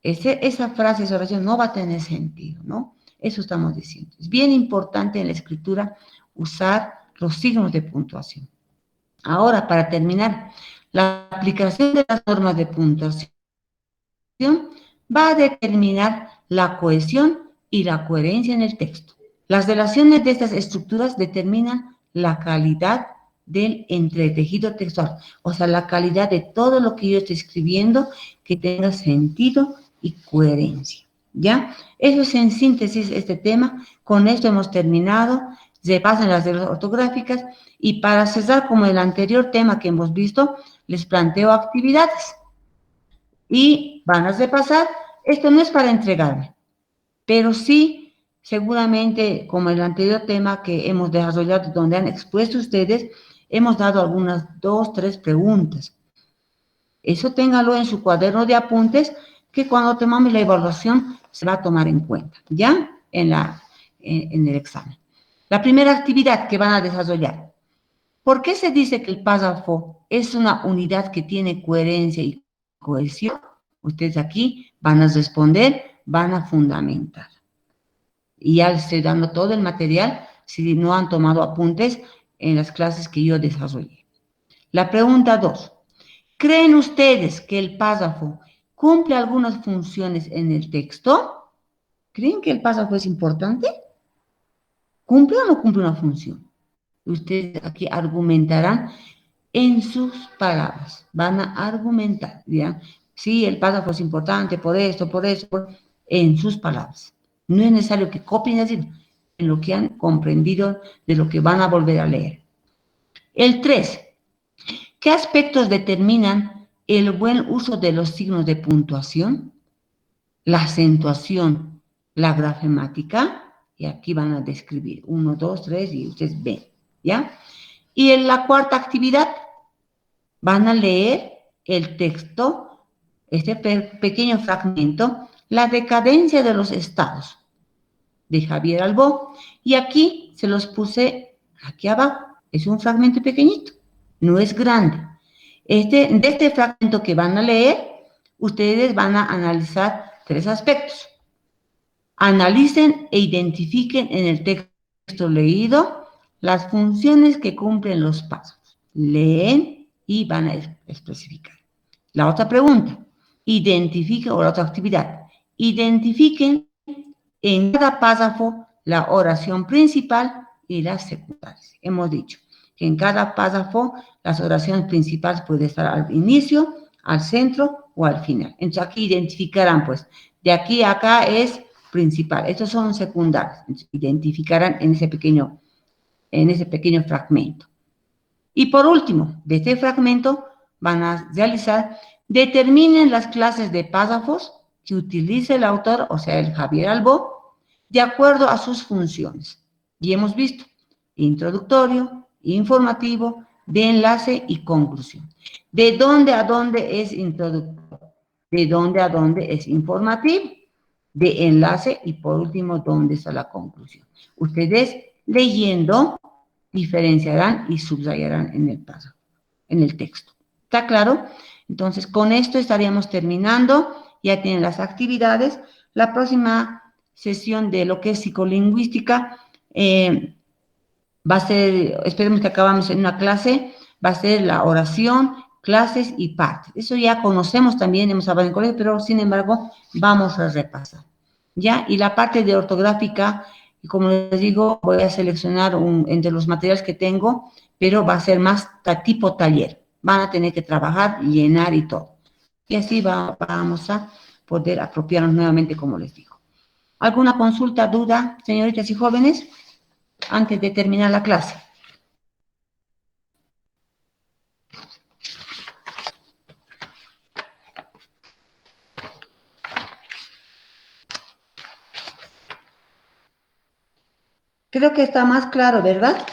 esa frase, esa oración no va a tener sentido, ¿no? Eso estamos diciendo. Es bien importante en la escritura usar los signos de puntuación. Ahora, para terminar, la aplicación de las normas de puntuación va a determinar la cohesión y la coherencia en el texto. Las relaciones de estas estructuras determinan la calidad del entretejido textual, o sea, la calidad de todo lo que yo estoy escribiendo que tenga sentido y coherencia, ¿ya? Eso es en síntesis este tema. Con esto hemos terminado. repasen las reglas ortográficas y para cerrar, como el anterior tema que hemos visto, les planteo actividades y van a repasar. Esto no es para entregarme, pero sí, seguramente, como el anterior tema que hemos desarrollado, donde han expuesto ustedes, hemos dado algunas 2, 3 preguntas. Eso téngalo en su cuaderno de apuntes, que cuando tomamos la evaluación se va a tomar en cuenta, ¿ya? En el examen. La primera actividad que van a desarrollar. ¿Por qué se dice que el párrafo es una unidad que tiene coherencia y cohesión? Ustedes aquí van a responder, van a fundamentar. Y ya les estoy dando todo el material, si no han tomado apuntes en las clases que yo desarrollé. La pregunta 2. ¿Creen ustedes que el párrafo cumple algunas funciones en el texto? ¿Creen que el párrafo es importante? ¿Cumple o no cumple una función? Ustedes aquí argumentarán en sus palabras. Van a argumentar, dirán, sí, el párrafo es importante por esto, en sus palabras. No es necesario que copien así, en lo que han comprendido de lo que van a volver a leer. El 3. ¿Qué aspectos determinan el buen uso de los signos de puntuación? La acentuación, la grafemática, y aquí van a describir 1, 2, 3, y ustedes ven, ¿ya? Y en la cuarta actividad van a leer el texto, este pequeño fragmento, La decadencia de los estados, de Javier Albó, y aquí se los puse aquí abajo, es un fragmento pequeñito, no es grande. De este fragmento que van a leer, ustedes van a analizar 3 aspectos. Analicen e identifiquen en el texto leído las funciones que cumplen los pasos. Leen y van a especificar. La otra pregunta, identifiquen, o la otra actividad, identifiquen en cada párrafo la oración principal y las secundarias. Hemos dicho que en cada párrafo las oraciones principales pueden estar al inicio, al centro o al final. Entonces aquí identificarán, pues, de aquí a acá es principal. Estos son secundarios. Entonces, identificarán en ese pequeño fragmento. Y por último, de este fragmento van a realizar, determinen las clases de párrafos que utilice el autor, o sea, el Javier Albó, de acuerdo a sus funciones. Y hemos visto introductorio, informativo, de enlace y conclusión. ¿De dónde a dónde es introductorio? ¿De dónde a dónde es informativo? De enlace y por último, ¿dónde está la conclusión? Ustedes leyendo diferenciarán y subrayarán en el párrafo, en el texto. ¿Está claro? Entonces, con esto estaríamos terminando. Ya tienen las actividades. La próxima sesión de lo que es psicolingüística va a ser, esperemos que acabamos en una clase, va a ser la oración, clases y partes. Eso ya conocemos también, hemos hablado en colegio, pero sin embargo vamos a repasar. ¿Ya? Y la parte de ortográfica, como les digo, voy a seleccionar entre los materiales que tengo, pero va a ser más tipo taller. Van a tener que trabajar, llenar y todo. Y así vamos a poder apropiarnos nuevamente, como les digo. ¿Alguna consulta, duda, señoritas y jóvenes, antes de terminar la clase? Creo que está más claro, ¿verdad?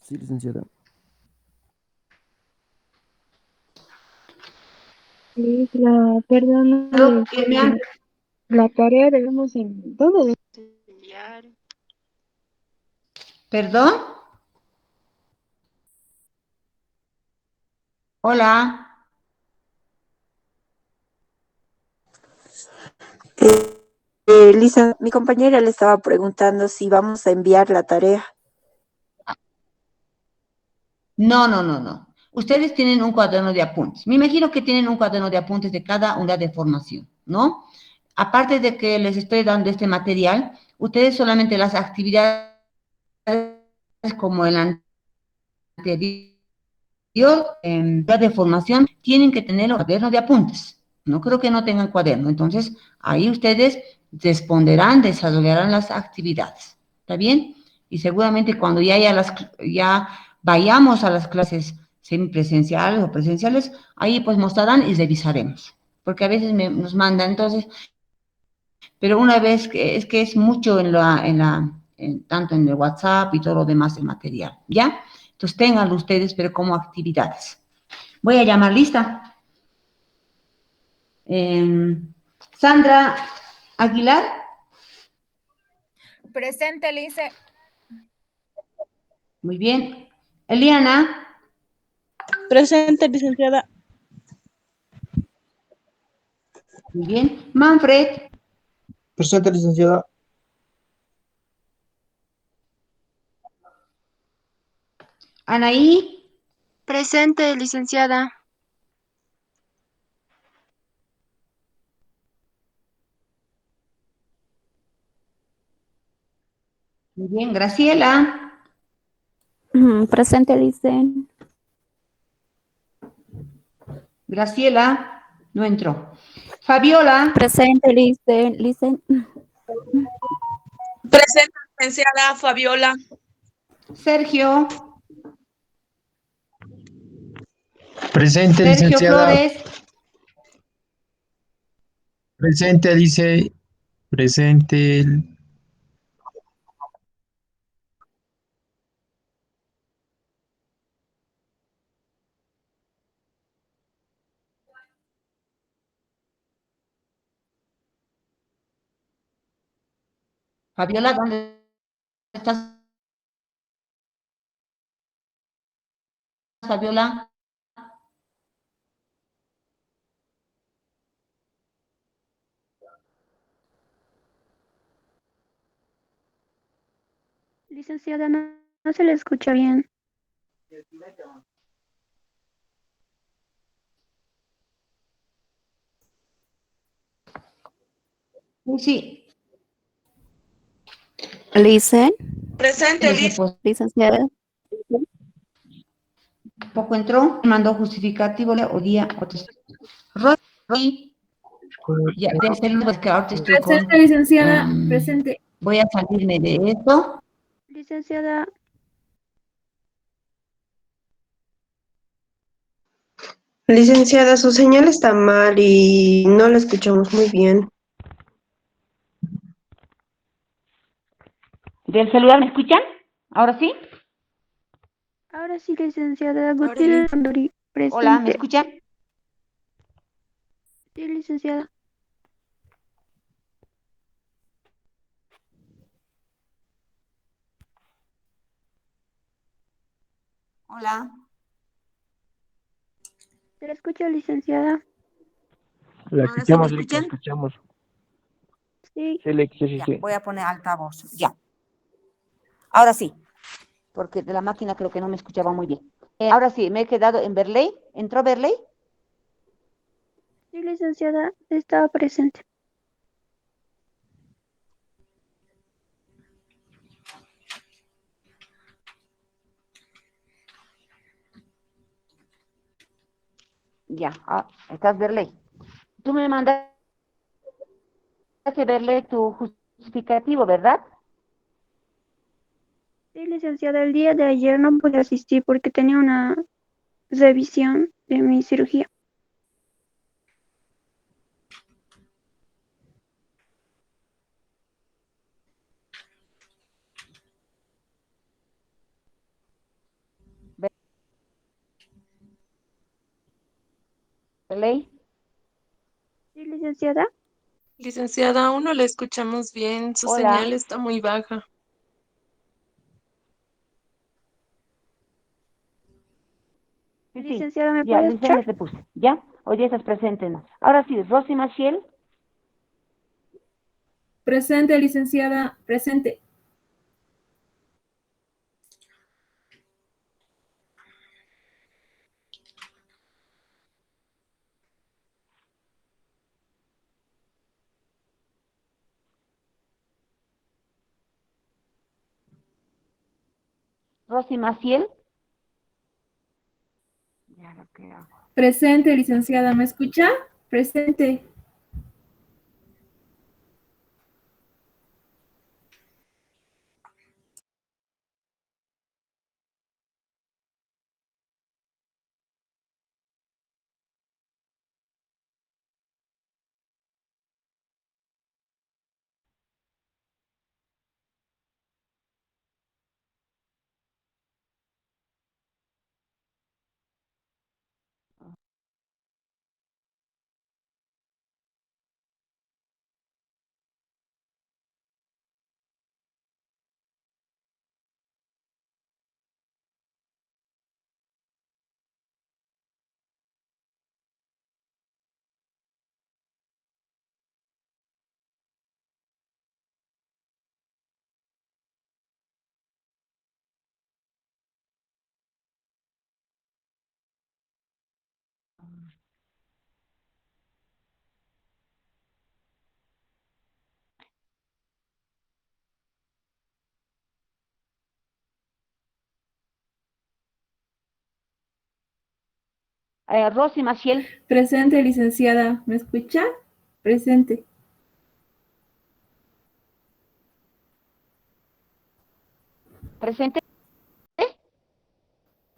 Sí, licenciada. Sí, perdón, Creo que me han... la tarea debemos ¿dónde debemos enviar? ¿Perdón? Hola. Lisa, mi compañera le estaba preguntando si vamos a enviar la tarea. No, no, no, no. Ustedes tienen un cuaderno de apuntes. Me imagino que tienen un cuaderno de apuntes de cada unidad de formación, ¿no? Aparte de que les estoy dando este material, ustedes solamente las actividades como el anterior, en unidad de formación, tienen que tener un cuaderno de apuntes. No creo que no tengan cuaderno. Entonces, ahí ustedes responderán, desarrollarán las actividades. ¿Está bien? Y seguramente cuando ya vayamos a las clases semipresenciales o presenciales, ahí pues mostrarán y revisaremos. Porque a veces nos mandan, entonces, pero una vez es que es mucho tanto en el WhatsApp y todo lo demás el material, ¿ya? Entonces ténganlo ustedes, pero como actividades. Voy a llamar lista. Sandra Aguilar. Presente, Lice. Muy bien. Eliana. Presente, licenciada. Muy bien. Manfred. Presente, licenciada. Anaí. Presente, licenciada. Muy bien. Graciela. Presente, Licen. Graciela. No entró. Fabiola. Presente, Licen. Presente, licenciada Fabiola. Sergio. Presente, Sergio licenciada. Flores. Presente, dice. Presente. Fabiola, ¿dónde estás, Fabiola? Licenciada, no se le escucha bien. Sí. Licen. Presente, Dice, pues, Licenciada. poco entró, mandó justificativo o día o Rosy, ya, desde el lunes que ahorita estoy con, Presente, licenciada, presente. voy a salirme de esto. Licenciada, Licenciada, su señal está mal y no la escuchamos muy bien. ¿Del celular me escuchan? ¿Ahora sí? ahora sí, licenciada. Ahora Gutiérrez Anduri, Hola, ¿me presente. escuchan? Sí, licenciada. Hola. ¿Se le escucha, licenciada? La ¿Ahora sí me escuchamos, Lick, la escuchan? escuchamos. Sí. Sí, Lick, sí, sí, Ya, sí. voy a poner altavoz. Ya. Ahora sí, porque de la máquina creo que no me escuchaba muy bien. Ahora sí, me he quedado en Berley. ¿Entró Berley? Sí, licenciada, estaba presente. Ya, estás Berley. Tú me mandaste Berley tu justificativo, ¿verdad? Sí, licenciada, el día de ayer no pude asistir porque tenía una revisión de mi cirugía. Berley. Sí, licenciada. Licenciada, aún no la escuchamos bien, su Hola. señal está muy baja. Sí, sí. Licenciada, ¿me Ya, puede Luis, ya escuchar? te puse. ¿Ya? Hoy día estás presente, ¿no? Ahora sí, Rosy Maciel. Presente, licenciada, presente. Rosy Maciel. Ya lo que hago. Presente, licenciada, ¿me escucha? presente. Rosy Maciel. Presente, licenciada. ¿Me escucha? Presente. Presente.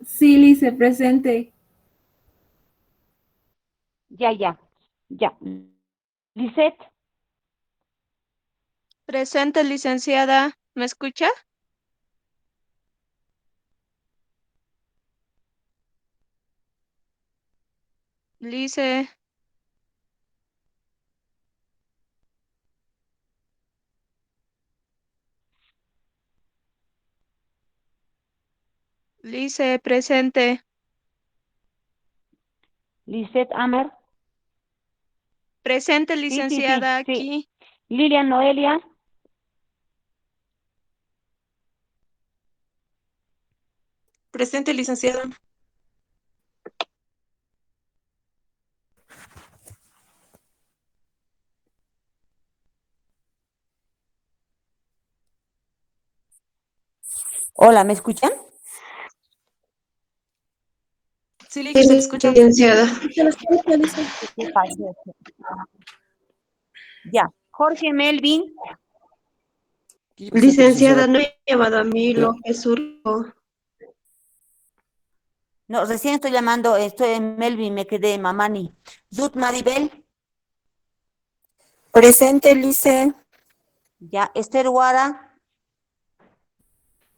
Sí, Lice, presente. Ya. Lisette. Presente, licenciada. ¿Me escucha? Lice. Lice, presente. Lisette Amer. Presente, Sí. licenciada, aquí. Lilian Noelia. Presente, licenciada. Hola, ¿me escuchan? Sí, Sí, se te escucha. licenciada. ¿Qué pasó? Ya. Jorge Melvin. Licenciada, no he llamado a mí, lo que surgió. No, recién estoy llamando, estoy en Melvin, me quedé en Mamani. Ruth Maribel. Presente, Lice. Ya. Esther Guara.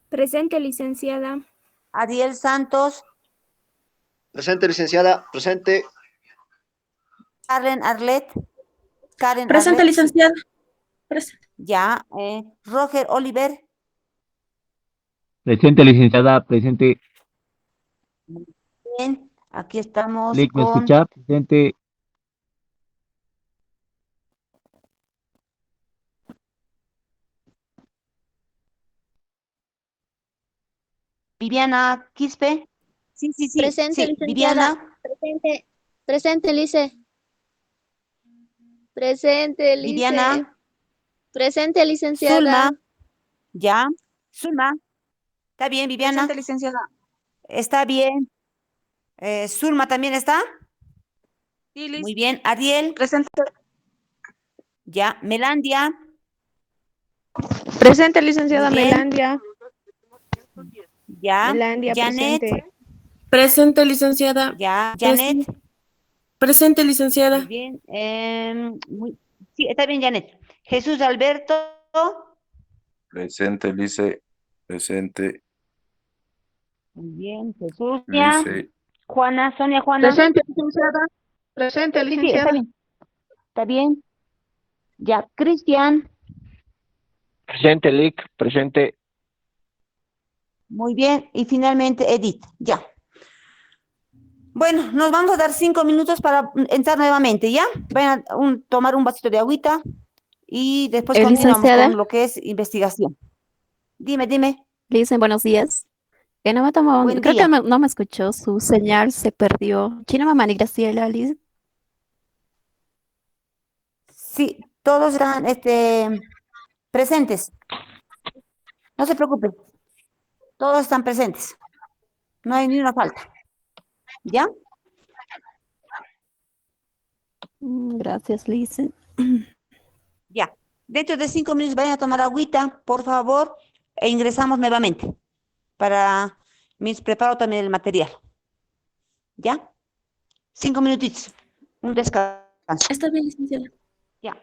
Presente, licenciada. Ariel Santos. Presente, licenciada. Presente. Karen Arlet. Presente, licenciada. Presente. Ya. Roger Oliver. Presente, licenciada, presente. Bien. Aquí estamos Lick, ¿me con escucha? Presente. Viviana Quispe. Sí. Presente, Sí, licenciada. Viviana. Presente, Lice. Presente, Lice. Viviana. Presente, licenciada. Zulma. Ya. Zulma. Está bien, Viviana. Presente, licenciada. Está bien. Zulma también está. Sí, Liz. Muy bien. Ariel. Presente. Ya. Melandia. Presente, licenciada Muy bien. Melandia. Ya. Melandia, Janet. presente. Presente, licenciada. Ya. Janet. Presente, Muy licenciada. bien. Sí, está bien, Janet. Jesús Alberto. Presente, Lice. Presente, Muy bien. Jesús. Lice. Juana. Sonia Juana. Presente, licenciada. Presente, Sí, está licenciada. bien. Está bien. Ya. Cristian. Presente, Lick. Presente. Muy bien. Y finalmente Edith. Ya. Bueno, nos vamos a dar 5 minutos para entrar nuevamente, ¿ya? Vayan a tomar un vasito de agüita y después continuamos Licenciada, con lo que es investigación. Dime. Licen, buenos días. No me tomó, Buen creo que día. no me escuchó, su señal se perdió. China mamá ni Graciela, Liz. Sí, todos están presentes. No se preocupen. Todos están presentes. No hay ni una falta. ¿Ya? Gracias, Lice. Ya. Dentro de 5 minutos vayan a tomar agüita, por favor, e ingresamos nuevamente para mis preparo también el material. ¿Ya? 5 minutitos. Un descanso. Está bien, licenciada. Ya.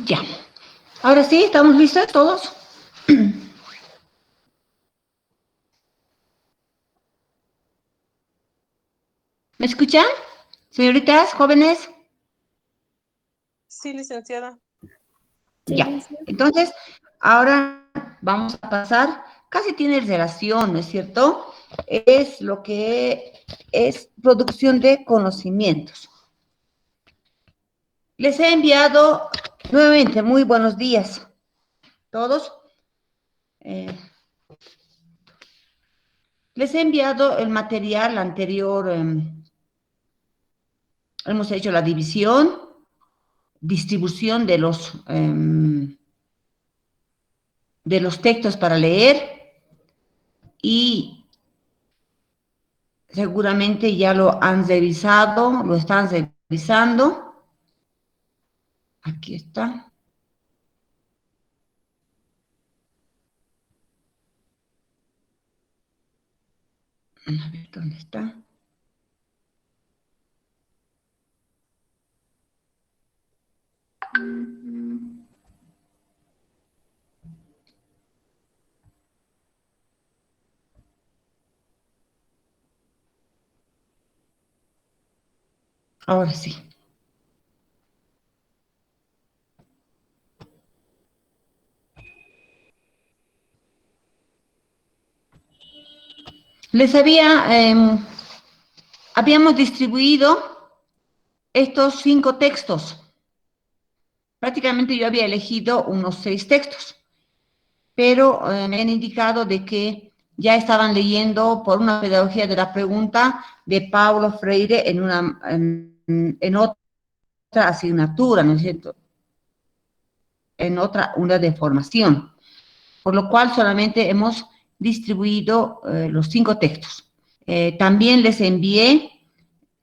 Ya. Ahora sí, ¿estamos listos todos? ¿Me escuchan? Señoritas, jóvenes. Sí, licenciada. Ya. Entonces, ahora vamos a pasar, casi tiene relación, ¿no es cierto? Es lo que es producción de conocimientos. Les he enviado nuevamente muy buenos días, todos. Les he enviado el material anterior. Hemos hecho la división, distribución de los textos para leer y seguramente ya lo han revisado, lo están revisando. Aquí está. A ver, ¿dónde está? Ahora sí. Les habíamos distribuido estos 5 textos. Prácticamente yo había elegido unos 6 textos, pero me han indicado de que ya estaban leyendo por una pedagogía de la pregunta de Paulo Freire en otra asignatura, ¿no es cierto? En otra unidad de formación, por lo cual solamente hemos distribuido los 5 textos. También les envié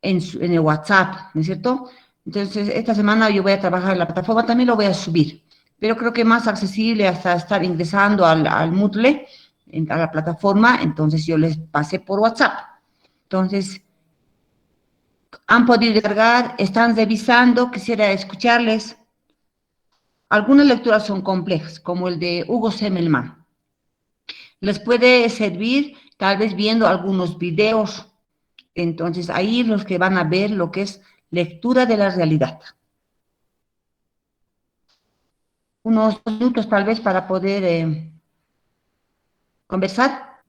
en el WhatsApp, ¿no es cierto? Entonces, esta semana yo voy a trabajar en la plataforma, también lo voy a subir, pero creo que más accesible hasta estar ingresando al Moodle, a la plataforma, entonces yo les pasé por WhatsApp. Entonces, han podido cargar, están revisando, quisiera escucharles. Algunas lecturas son complejas, como el de Hugo Semmelmann. Les puede servir tal vez viendo algunos videos. Entonces, ahí los que van a ver lo que es lectura de la realidad. Unos minutos tal vez para poder conversar.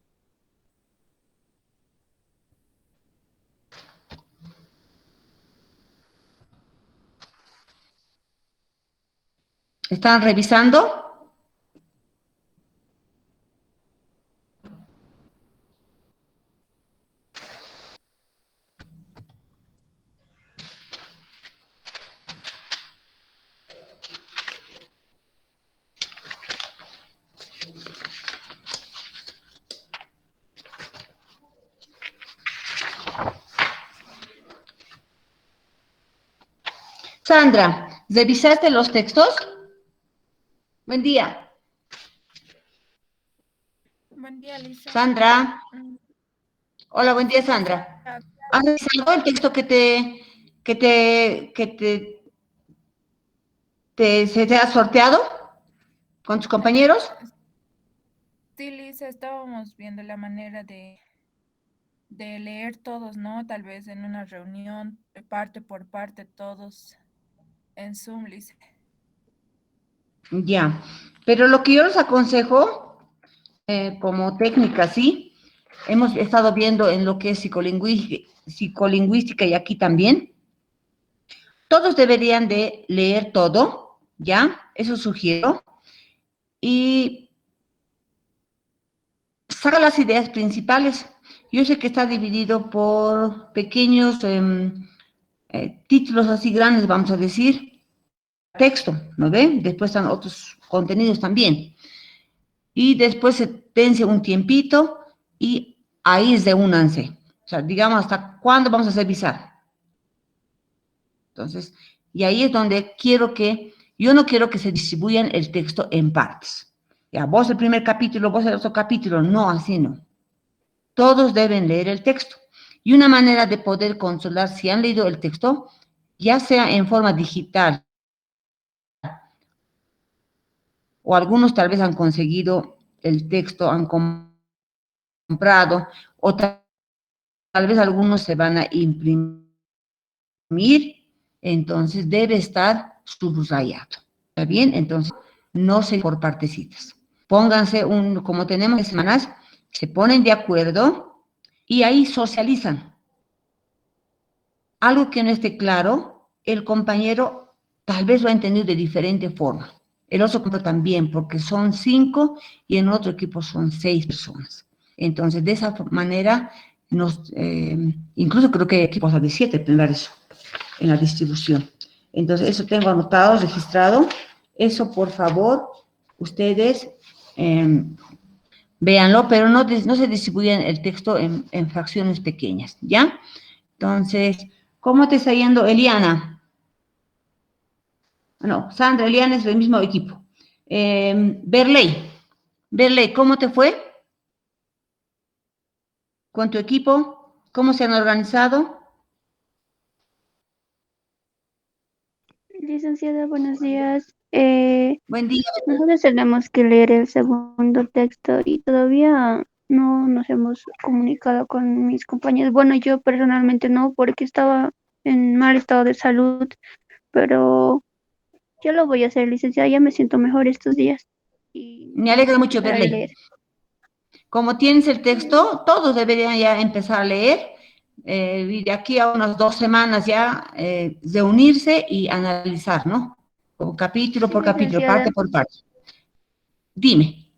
¿Están revisando? Sandra, ¿revisaste los textos? Buen día. Buen día, Lisa. Sandra. Hola, buen día, Sandra. ¿Has revisado el texto se te ha sorteado con tus compañeros? Sí, Lisa, estábamos viendo la manera de leer todos, ¿no? Tal vez en una reunión, parte por parte, todos en Zoom, Lisa. Ya, pero lo que yo les aconsejo, como técnica, sí, hemos estado viendo en lo que es psicolingüística y aquí también, todos deberían de leer todo, ¿ya? Eso sugiero. Y saca las ideas principales. Yo sé que está dividido por pequeños títulos así grandes, vamos a decir, texto, ¿no ven? Después están otros contenidos también. Y después se dense un tiempito y ahí reúnanse. O sea, digamos, ¿hasta cuándo vamos a revisar? Entonces, y ahí es donde yo no quiero que se distribuyan el texto en partes. Ya, vos el primer capítulo, vos el otro capítulo, no, así no. Todos deben leer el texto. Y una manera de poder controlar si han leído el texto, ya sea en forma digital o algunos tal vez han conseguido el texto, han comprado, o tal vez algunos se van a imprimir, entonces debe estar subrayado. ¿Está bien? Entonces, no se por partecitas. Pónganse como tenemos semanas, se ponen de acuerdo y ahí socializan. Algo que no esté claro, el compañero tal vez lo ha entendido de diferente forma. El otro compañero también, porque son 5 y en otro equipo son 6 personas. Entonces, de esa manera, incluso creo que hay equipos de 7 primarios en la distribución. Entonces, eso tengo anotado, registrado. Eso, por favor, ustedes véanlo, pero no se distribuyen el texto en fracciones pequeñas, ¿ya? Entonces, ¿cómo te está yendo, Eliana? No, Sandra, Eliana es del mismo equipo. Berley, ¿cómo te fue con tu equipo? ¿Cómo se han organizado? Licenciada, buenos días. Buen día. Nosotros tenemos que leer el segundo texto y todavía no nos hemos comunicado con mis compañeros. Bueno, yo personalmente no, porque estaba en mal estado de salud, pero yo lo voy a hacer, licenciada. Ya me siento mejor estos días. Y Me alegra mucho, para Berley. leer. Como tienes el texto, todos deberían ya empezar a leer. Y de aquí a unas 2 semanas ya reunirse y analizar, ¿no? Como capítulo por capítulo, Licenciada, parte por parte. Dime.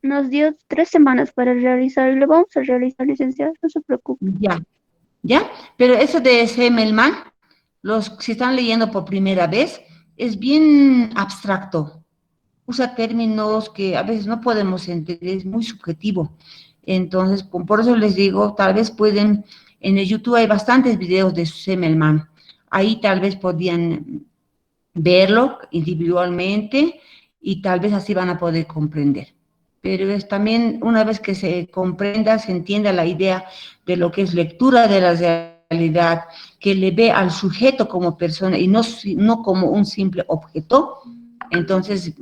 nos dio 3 semanas para realizar y lo vamos a realizar, licenciada, no se preocupe. ¿Ya? Pero eso de Semmelman, si están leyendo por primera vez, es bien abstracto. Usa términos que a veces no podemos entender, es muy subjetivo. Entonces, por eso les digo, tal vez pueden, en el YouTube hay bastantes videos de Semmelman. Ahí tal vez podían verlo individualmente y tal vez así van a poder comprender. Pero es también, una vez que se comprenda, se entienda la idea de lo que es lectura de la realidad, que le ve al sujeto como persona y no como un simple objeto, entonces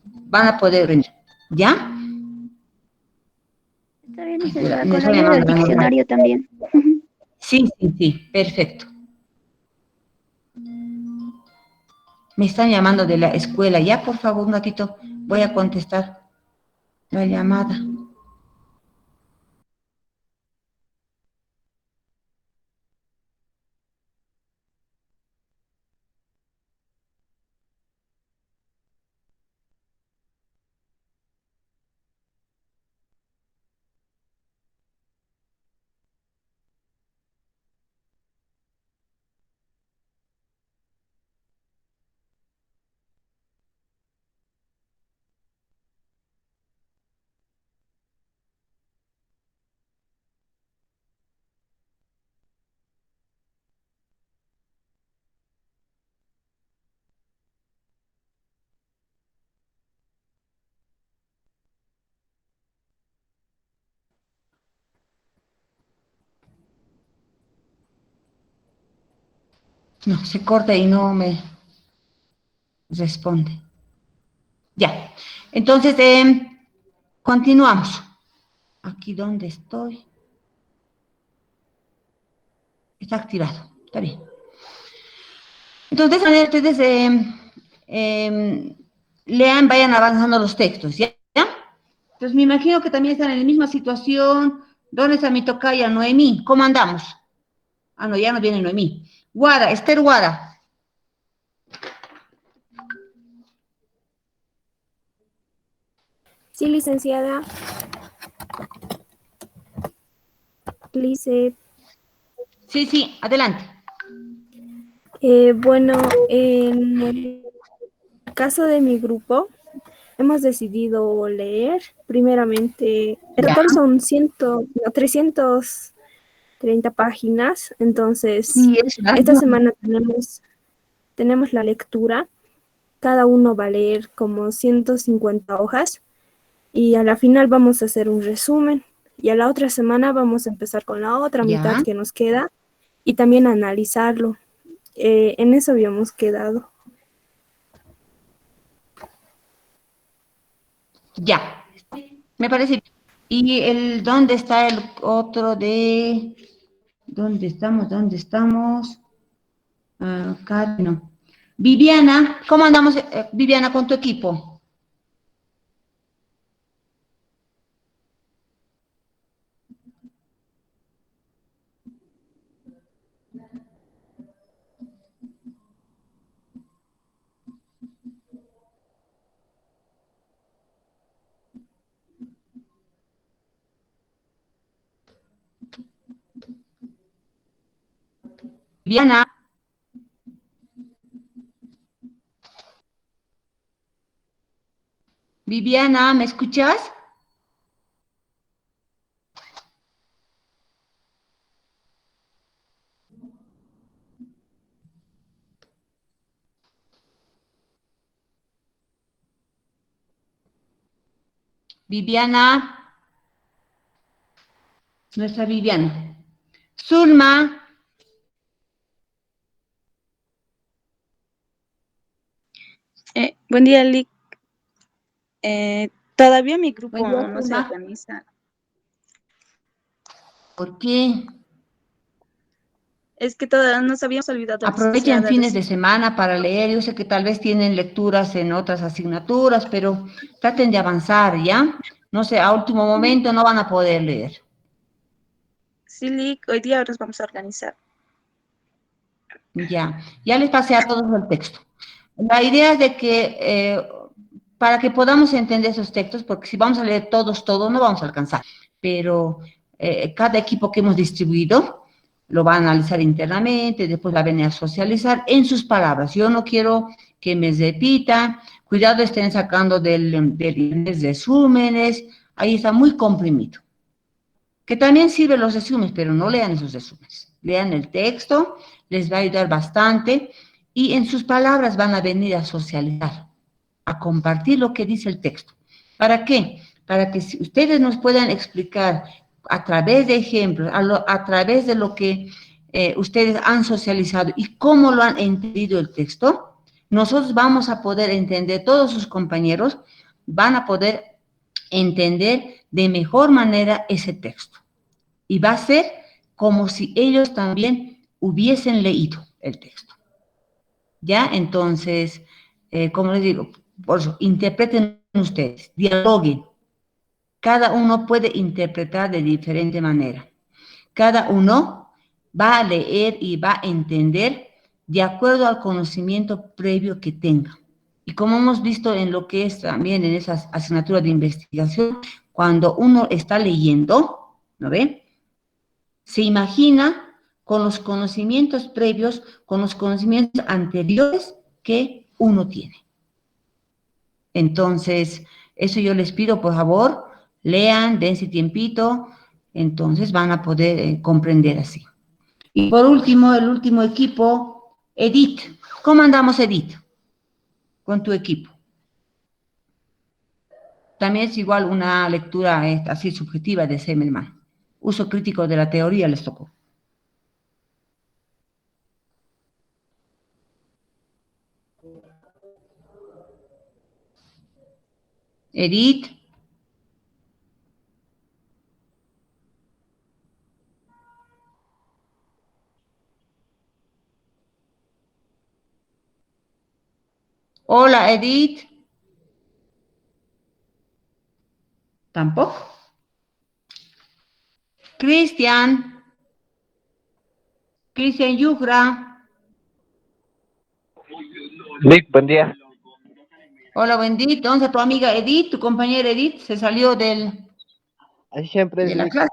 van a poder venir. ¿Ya? Está bien, licenciada, Me con la está ayuda del llamando. diccionario también. Sí, perfecto. Me están llamando de la escuela. Ya, por favor, un ratito, voy a contestar la llamada. No, se corta y no me responde. Ya. Entonces, continuamos. Aquí donde estoy. Está activado. Está bien. Entonces, ustedes lean, vayan avanzando los textos, ¿ya? Entonces, me imagino que también están en la misma situación. ¿Dónde está mi tocaya, Noemí? ¿Cómo andamos? Ah, no, ya no viene Noemí. Guara, Esther Guara. Sí, licenciada. Lice. Sí, adelante. Bueno, en el caso de mi grupo, hemos decidido leer primeramente, el total son 330 páginas, entonces Sí, es largo. esta semana tenemos la lectura, cada uno va a leer como 150 hojas y a la final vamos a hacer un resumen y a la otra semana vamos a empezar con la otra mitad que nos queda y también analizarlo. En eso habíamos quedado. Ya, me parece bien. ¿Y dónde está el otro de... ¿Dónde estamos? ¿Dónde estamos? Acá no. Viviana, ¿cómo andamos, Viviana, con tu equipo? Viviana. Viviana, ¿me escuchas? Viviana, nuestra Viviana. Zulma. Buen día, Lick. Todavía mi grupo Buen día, no se Zulma. organiza. ¿Por qué? Es que todavía nos habíamos olvidado, Aprovechen licenciada, fines de semana para leer. Yo sé que tal vez tienen lecturas en otras asignaturas, pero traten de avanzar, ¿ya? No sé, a último momento no van a poder leer. Sí, Lick, hoy día nos vamos a organizar. Ya les pasé a todos el texto. La idea es de que, para que podamos entender esos textos, porque si vamos a leer todos, no vamos a alcanzar, pero cada equipo que hemos distribuido lo va a analizar internamente, después va a venir a socializar en sus palabras. Yo no quiero que me repitan, cuidado estén sacando del resúmenes, ahí está muy comprimido. Que también sirven los resúmenes, pero no lean esos resúmenes. Lean el texto, les va a ayudar bastante y en sus palabras van a venir a socializar, a compartir lo que dice el texto. ¿Para qué? Para que si ustedes nos puedan explicar a través de ejemplos, a través de lo que ustedes han socializado y cómo lo han entendido el texto, nosotros vamos a poder entender, todos sus compañeros van a poder entender de mejor manera ese texto. Y va a ser como si ellos también hubiesen leído el texto. ¿Ya? Entonces, como les digo, por eso, interpreten ustedes, dialoguen. Cada uno puede interpretar de diferente manera. Cada uno va a leer y va a entender de acuerdo al conocimiento previo que tenga. Y como hemos visto en lo que es también en esas asignaturas de investigación, cuando uno está leyendo, ¿no ve? Se imagina con los conocimientos previos, con los conocimientos anteriores que uno tiene. Entonces, eso yo les pido, por favor, lean, dense tiempito, entonces van a poder comprender así. Y por último, el último equipo, Edith. ¿Cómo andamos, Edith? Con tu equipo. También es igual una lectura así subjetiva de Semmelmann. Uso crítico de la teoría les tocó. Edith. Hola, Edith. Tampoco. Cristian Yugra. Lick, buen día. Hola, buen día. Entonces, tu amiga Edith, tu compañera Edith, se salió Así siempre es, de la Lick. clase.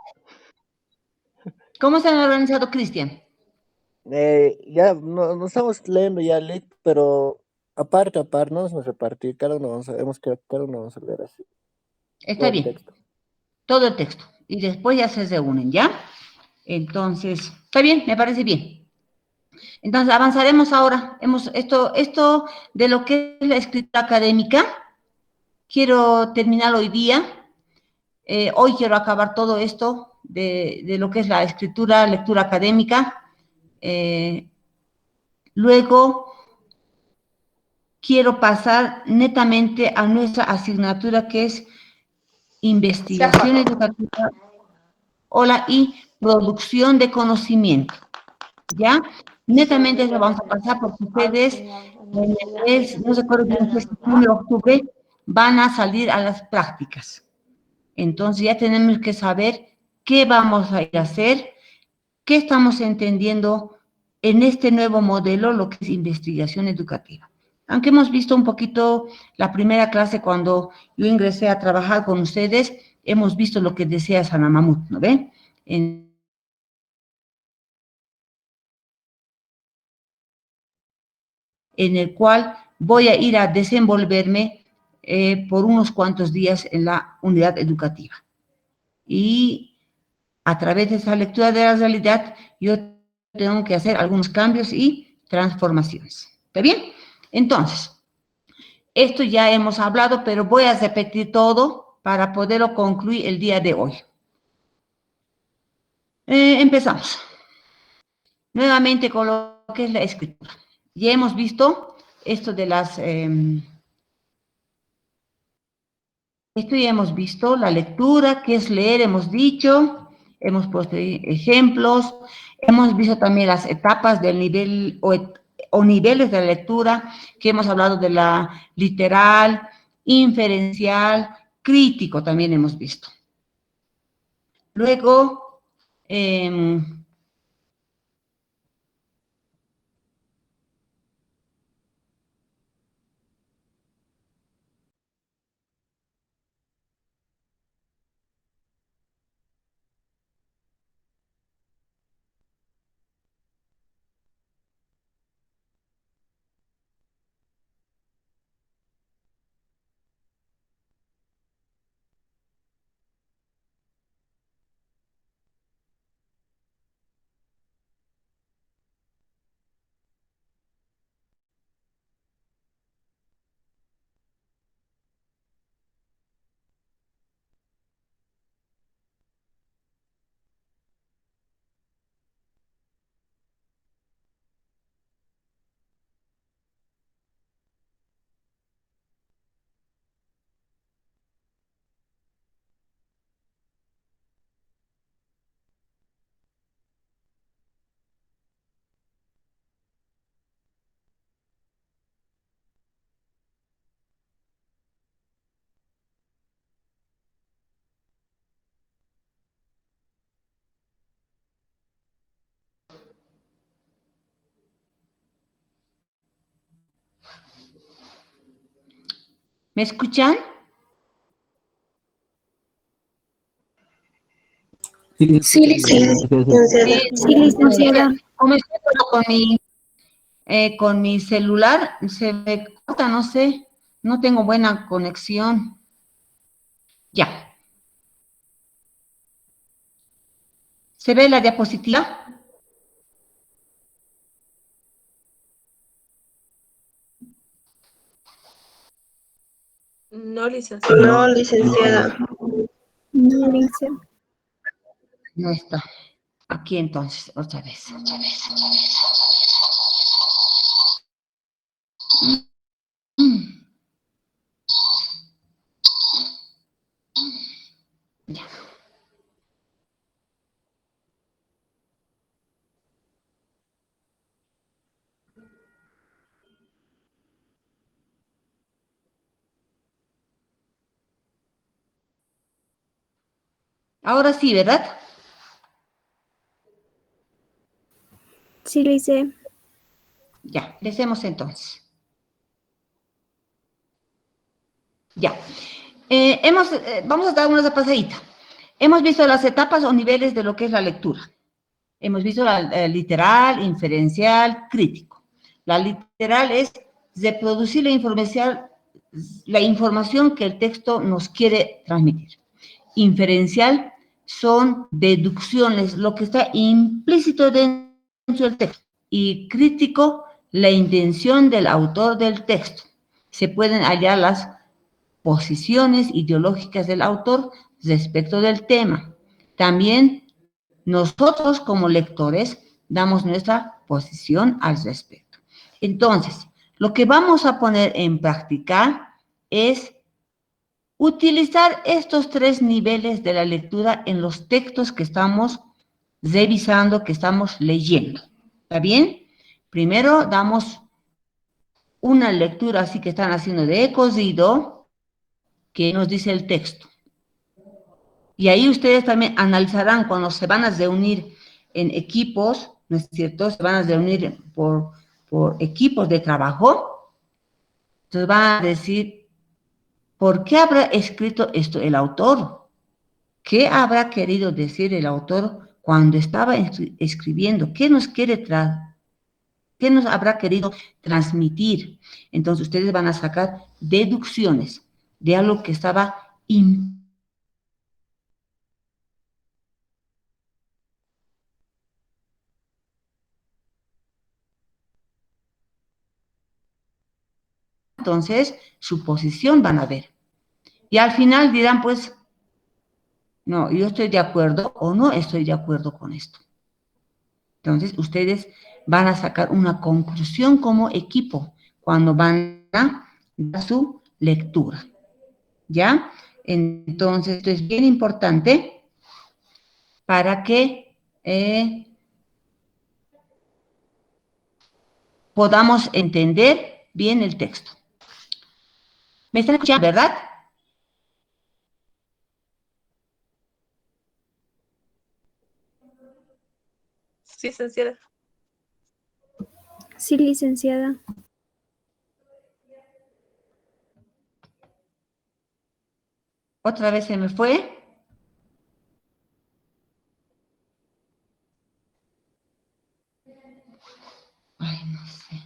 ¿Cómo se han organizado, Cristian? Ya no estamos leyendo ya, Lick, pero aparte, no nos vamos a repartir, cada uno vamos a leer así. Está bien. Todo el texto. Y después ya se reúnen, ¿ya? Entonces, está bien, me parece bien. Entonces, avanzaremos ahora. Esto de lo que es la escritura académica, quiero terminar hoy día. Hoy quiero acabar todo esto de lo que es la lectura académica. Luego, quiero pasar netamente a nuestra asignatura que es investigación educativa, y producción de conocimiento, ¿ya? Netamente eso vamos a pasar porque ustedes, en el mes, no recuerdo bien si es septiembre o octubre, van a salir a las prácticas. Entonces ya tenemos que saber qué vamos a ir a hacer, qué estamos entendiendo en este nuevo modelo, lo que es investigación educativa. Aunque hemos visto un poquito la primera clase cuando yo ingresé a trabajar con ustedes, hemos visto lo que decía Sana Mamut, ¿no ven? En el cual voy a ir a desenvolverme por unos cuantos días en la unidad educativa. Y a través de esa lectura de la realidad, yo tengo que hacer algunos cambios y transformaciones. ¿Está bien? Entonces, esto ya hemos hablado, pero voy a repetir todo para poderlo concluir el día de hoy. Empezamos. Nuevamente con lo que es la escritura. Ya hemos visto esto de las... esto ya hemos visto, la lectura, qué es leer, hemos dicho, hemos puesto ejemplos, hemos visto también las etapas del nivel o niveles de la lectura, que hemos hablado de la literal, inferencial, crítico también hemos visto. Luego, ¿me escuchan? Sí, licenciada. Como estoy con mi celular, se me corta, no sé, no tengo buena conexión. Ya. ¿Se ve la diapositiva? No, licenciada. No, licenciada. No, licenciada. No está. Aquí entonces, otra vez. Ya. Ahora sí, ¿verdad? Sí, lice. Ya, empecemos entonces. Ya. Vamos a dar una pasadita. Hemos visto las etapas o niveles de lo que es la lectura. Hemos visto la literal, inferencial, crítico. La literal es reproducir la información que el texto nos quiere transmitir. Inferencial son deducciones, lo que está implícito dentro del texto. Y crítico, la intención del autor del texto. Se pueden hallar las posiciones ideológicas del autor respecto del tema. También nosotros como lectores damos nuestra posición al respecto. Entonces, Lo que vamos a poner en práctica es utilizar estos 3 niveles de la lectura en los textos que estamos revisando, que estamos leyendo. ¿Está bien? Primero damos una lectura así que están haciendo de cosido, que nos dice el texto. Y ahí ustedes también analizarán cuando se van a reunir en equipos, ¿no es cierto? Se van a reunir por equipos de trabajo. Entonces van a decir, ¿por qué habrá escrito esto el autor? ¿Qué habrá querido decir el autor cuando estaba escribiendo? ¿Qué nos quiere ¿Qué nos habrá querido transmitir? Entonces ustedes van a sacar deducciones de algo que estaba entonces su posición van a ver. Y al final dirán, pues, no, yo estoy de acuerdo o no estoy de acuerdo con esto. Entonces, ustedes van a sacar una conclusión como equipo cuando van a dar su lectura. ¿Ya? Entonces, esto es bien importante para que podamos entender bien el texto. ¿Me están escuchando, verdad? Sí, licenciada. Sí, licenciada. Otra vez se me fue. Ay, no sé.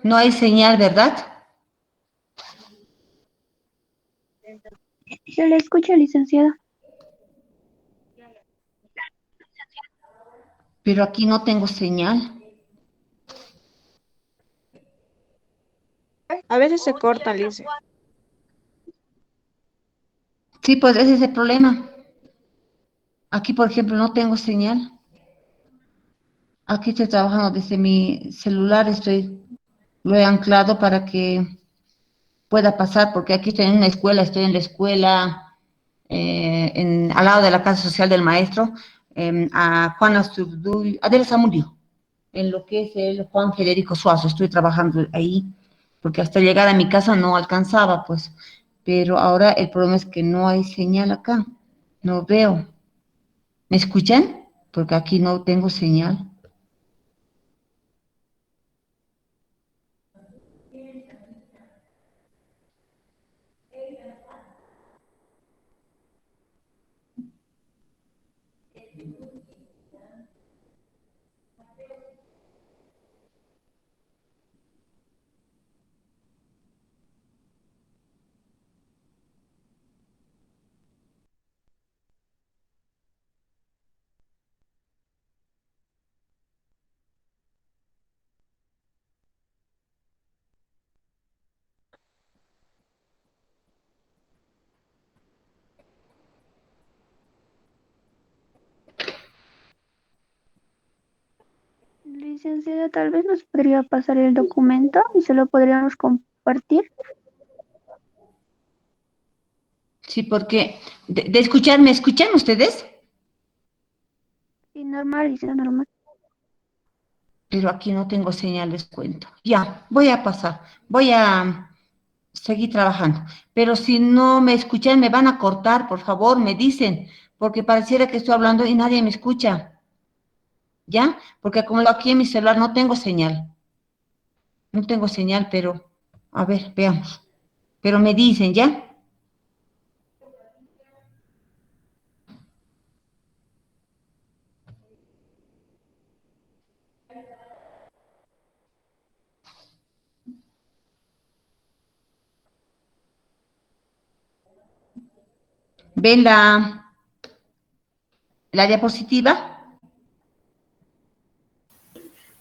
No hay señal, ¿verdad? Se le escucha, licenciada. Pero aquí no tengo señal. A veces se corta, Lice. Sí, pues ese es el problema. Aquí, por ejemplo, no tengo señal. Aquí estoy trabajando desde mi celular, lo he anclado para que pueda pasar, porque aquí estoy en una escuela, estoy en la escuela, al lado de la casa social del maestro, a Juana Zurduy, Adela Zamudio, en lo que es el Juan Federico Suazo, estoy trabajando ahí, porque hasta llegar a mi casa no alcanzaba, pues, pero ahora el problema es que no hay señal acá, no veo. ¿Me escuchan? Porque aquí no tengo señal. Licenciada, tal vez nos podría pasar el documento y se lo podríamos compartir. Sí, porque de escuchar, ¿me escuchan ustedes? Sí, normal, licenciada, normal. Pero aquí no tengo señal, les cuento. Ya, voy a pasar, voy a seguir trabajando. Pero si no me escuchan, me van a cortar, por favor, me dicen, porque pareciera que estoy hablando y nadie me escucha. ¿ya? Porque como aquí en mi celular no tengo señal. No tengo señal, pero, a ver, veamos. Pero me dicen, ¿ya? ¿Ven la diapositiva?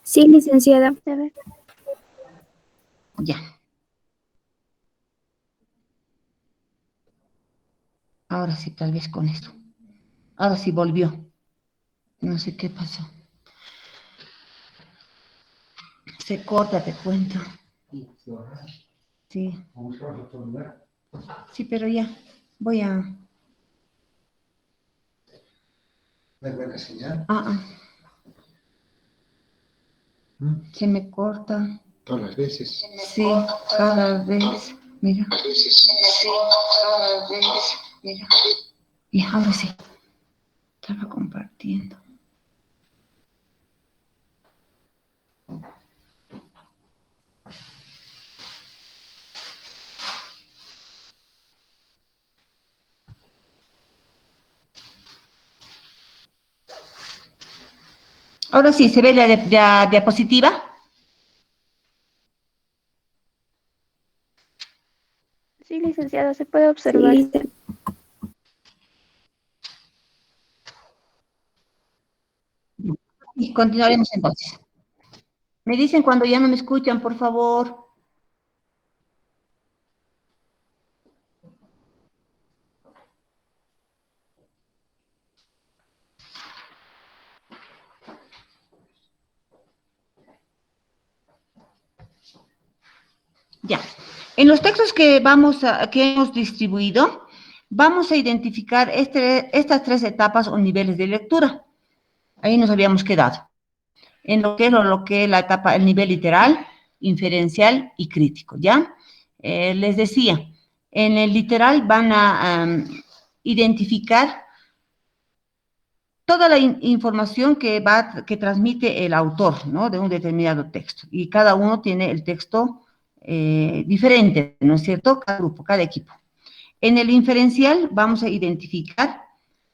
Sí, licenciada. Ya. Ahora sí, tal vez con esto. Ahora sí volvió. No sé qué pasó. Se corta, te cuento. Sí. Sí, pero ya. Voy a... ¿No hay buena señal? Se me corta. Todas las veces. Sí, cada vez. Mira. Sí, Cada vez. Mira. Y ahora sí. Estaba compartiendo. Ahora sí, ¿se ve la diapositiva? Sí, licenciada, se puede Sí, observar. Y continuaremos entonces. Me dicen cuando ya no me escuchan, por favor. Ya. En los textos que hemos distribuido, vamos a identificar estas tres etapas o niveles de lectura. Ahí nos habíamos quedado. En lo que es la etapa, el nivel literal, inferencial y crítico, ¿ya? Les decía, en el literal van a identificar toda la información que transmite el autor, ¿no? De un determinado texto. Y cada uno tiene el texto diferente, ¿no es cierto? Cada grupo, cada equipo. En el inferencial vamos a identificar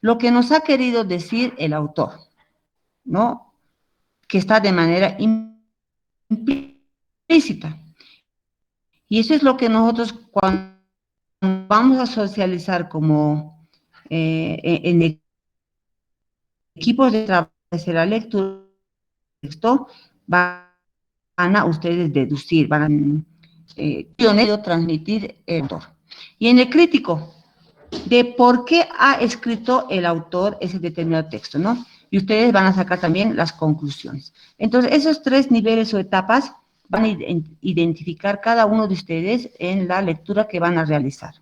lo que nos ha querido decir el autor, ¿no? Que está de manera implícita. Y eso es lo que nosotros cuando vamos a socializar como en equipos de trabajo, de la lectura del texto, van a ustedes deducir, van a transmitir el autor. Y en el crítico, de por qué ha escrito el autor ese determinado texto, ¿no? Y ustedes van a sacar también las conclusiones. Entonces, esos tres niveles o etapas van a identificar cada uno de ustedes en la lectura que van a realizar.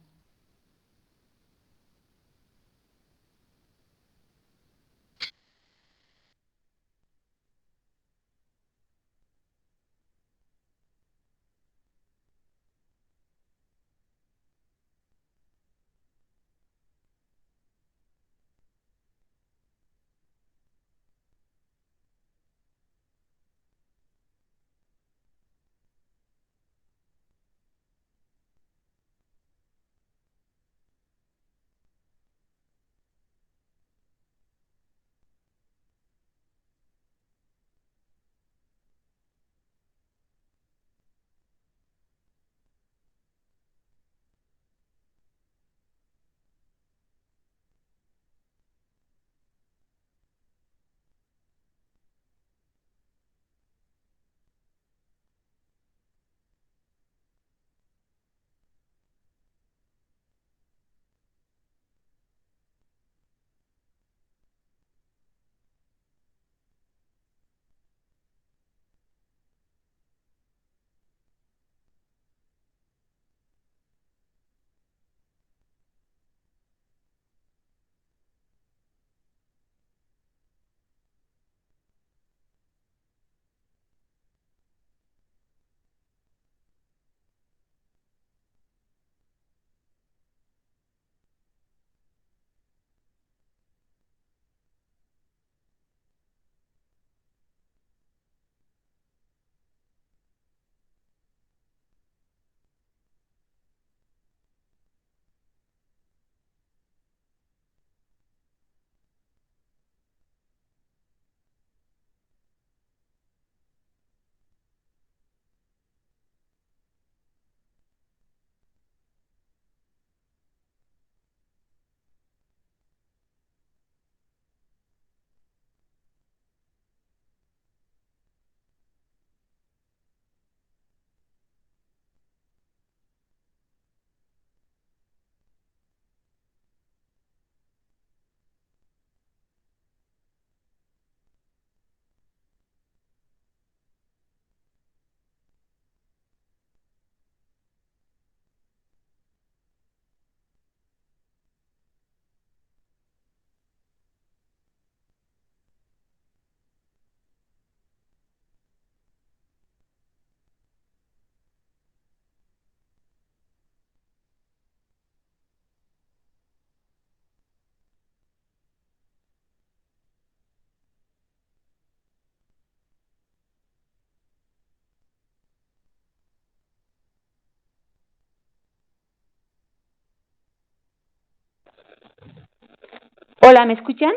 Hola, ¿me escuchan?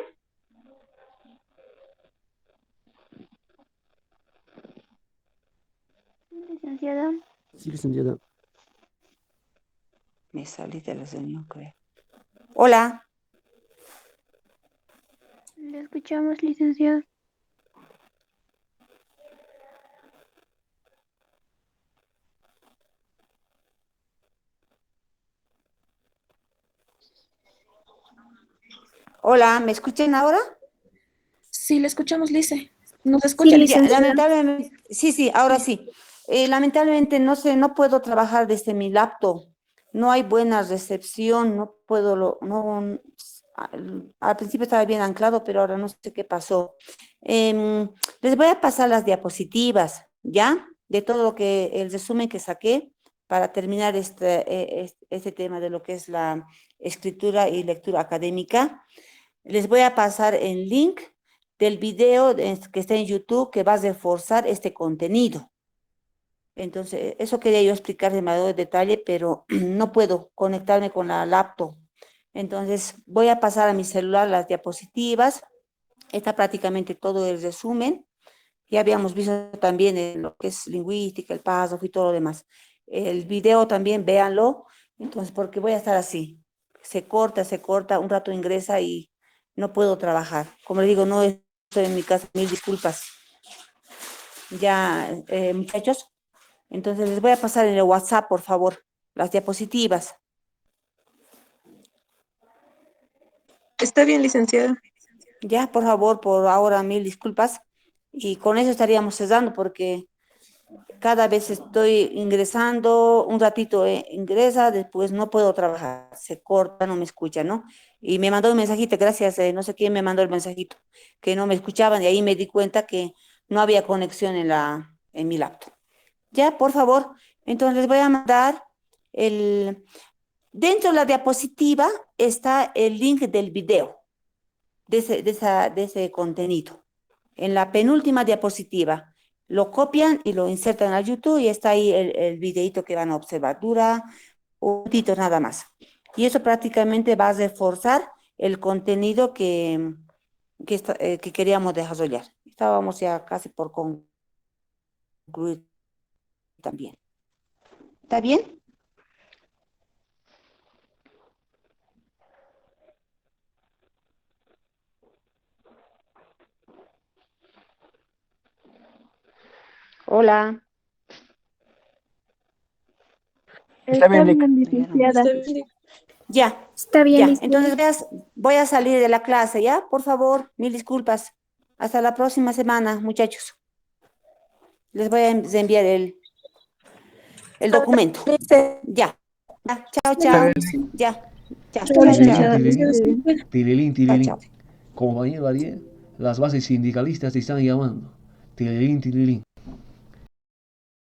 Licenciada. Sí, licenciada. Me salí de la reunión, creo. Hola. Le escuchamos, licenciada. Hola, ¿me escuchan ahora? Sí, le escuchamos, Lice. ¿Nos Sí, escucha? Ya, licenciada. lamentablemente, sí, ahora sí. Lamentablemente no puedo trabajar desde mi laptop. No hay buena recepción, no puedo, al principio estaba bien anclado, pero ahora no sé qué pasó. Les voy a pasar las diapositivas, ¿ya? De todo lo que, el resumen que saqué para terminar este tema de lo que es la escritura y lectura académica. Les voy a pasar el link del video que está en YouTube que va a reforzar este contenido. Entonces, eso quería yo explicar de mayor detalle, pero no puedo conectarme con la laptop. Entonces, voy a pasar a mi celular las diapositivas. Está prácticamente todo el resumen. Ya habíamos visto también lo que es lingüística, el párrafo y todo lo demás. El video también, véanlo. Entonces, porque voy a estar así. Se corta, un rato ingresa y no puedo trabajar. Como le digo, no estoy en mi casa, mil disculpas. Ya, muchachos. Entonces, les voy a pasar en el WhatsApp, por favor, las diapositivas. Está bien, licenciada. Ya, por favor, por ahora, mil disculpas. Y con eso estaríamos cerrando porque cada vez estoy ingresando, un ratito ingresa, después no puedo trabajar, se corta, no me escucha, ¿no? Y me mandó un mensajito, gracias, no sé quién me mandó el mensajito, que no me escuchaban y ahí me di cuenta que no había conexión en mi laptop. Ya, por favor, entonces les voy a mandar dentro de la diapositiva está el link del video, de ese contenido. En la penúltima diapositiva, lo copian y lo insertan al YouTube y está ahí el videito que van a observar. Dura un ratito nada más. Y eso prácticamente va a reforzar el contenido que queríamos desarrollar. Estábamos ya casi por concluir también. ¿Está bien? Hola. Está bien, Lic. licenciada. Ya. Está bien, Ya. licenciada. Entonces voy a salir de la clase, ¿ya? Por favor, mil disculpas. Hasta la próxima semana, muchachos. Les voy a enviar el documento. Ya. Chao, chao. Ya. Tililín, Chao, chao. Compañero Ariel, las bases sindicalistas te están llamando. Tililín.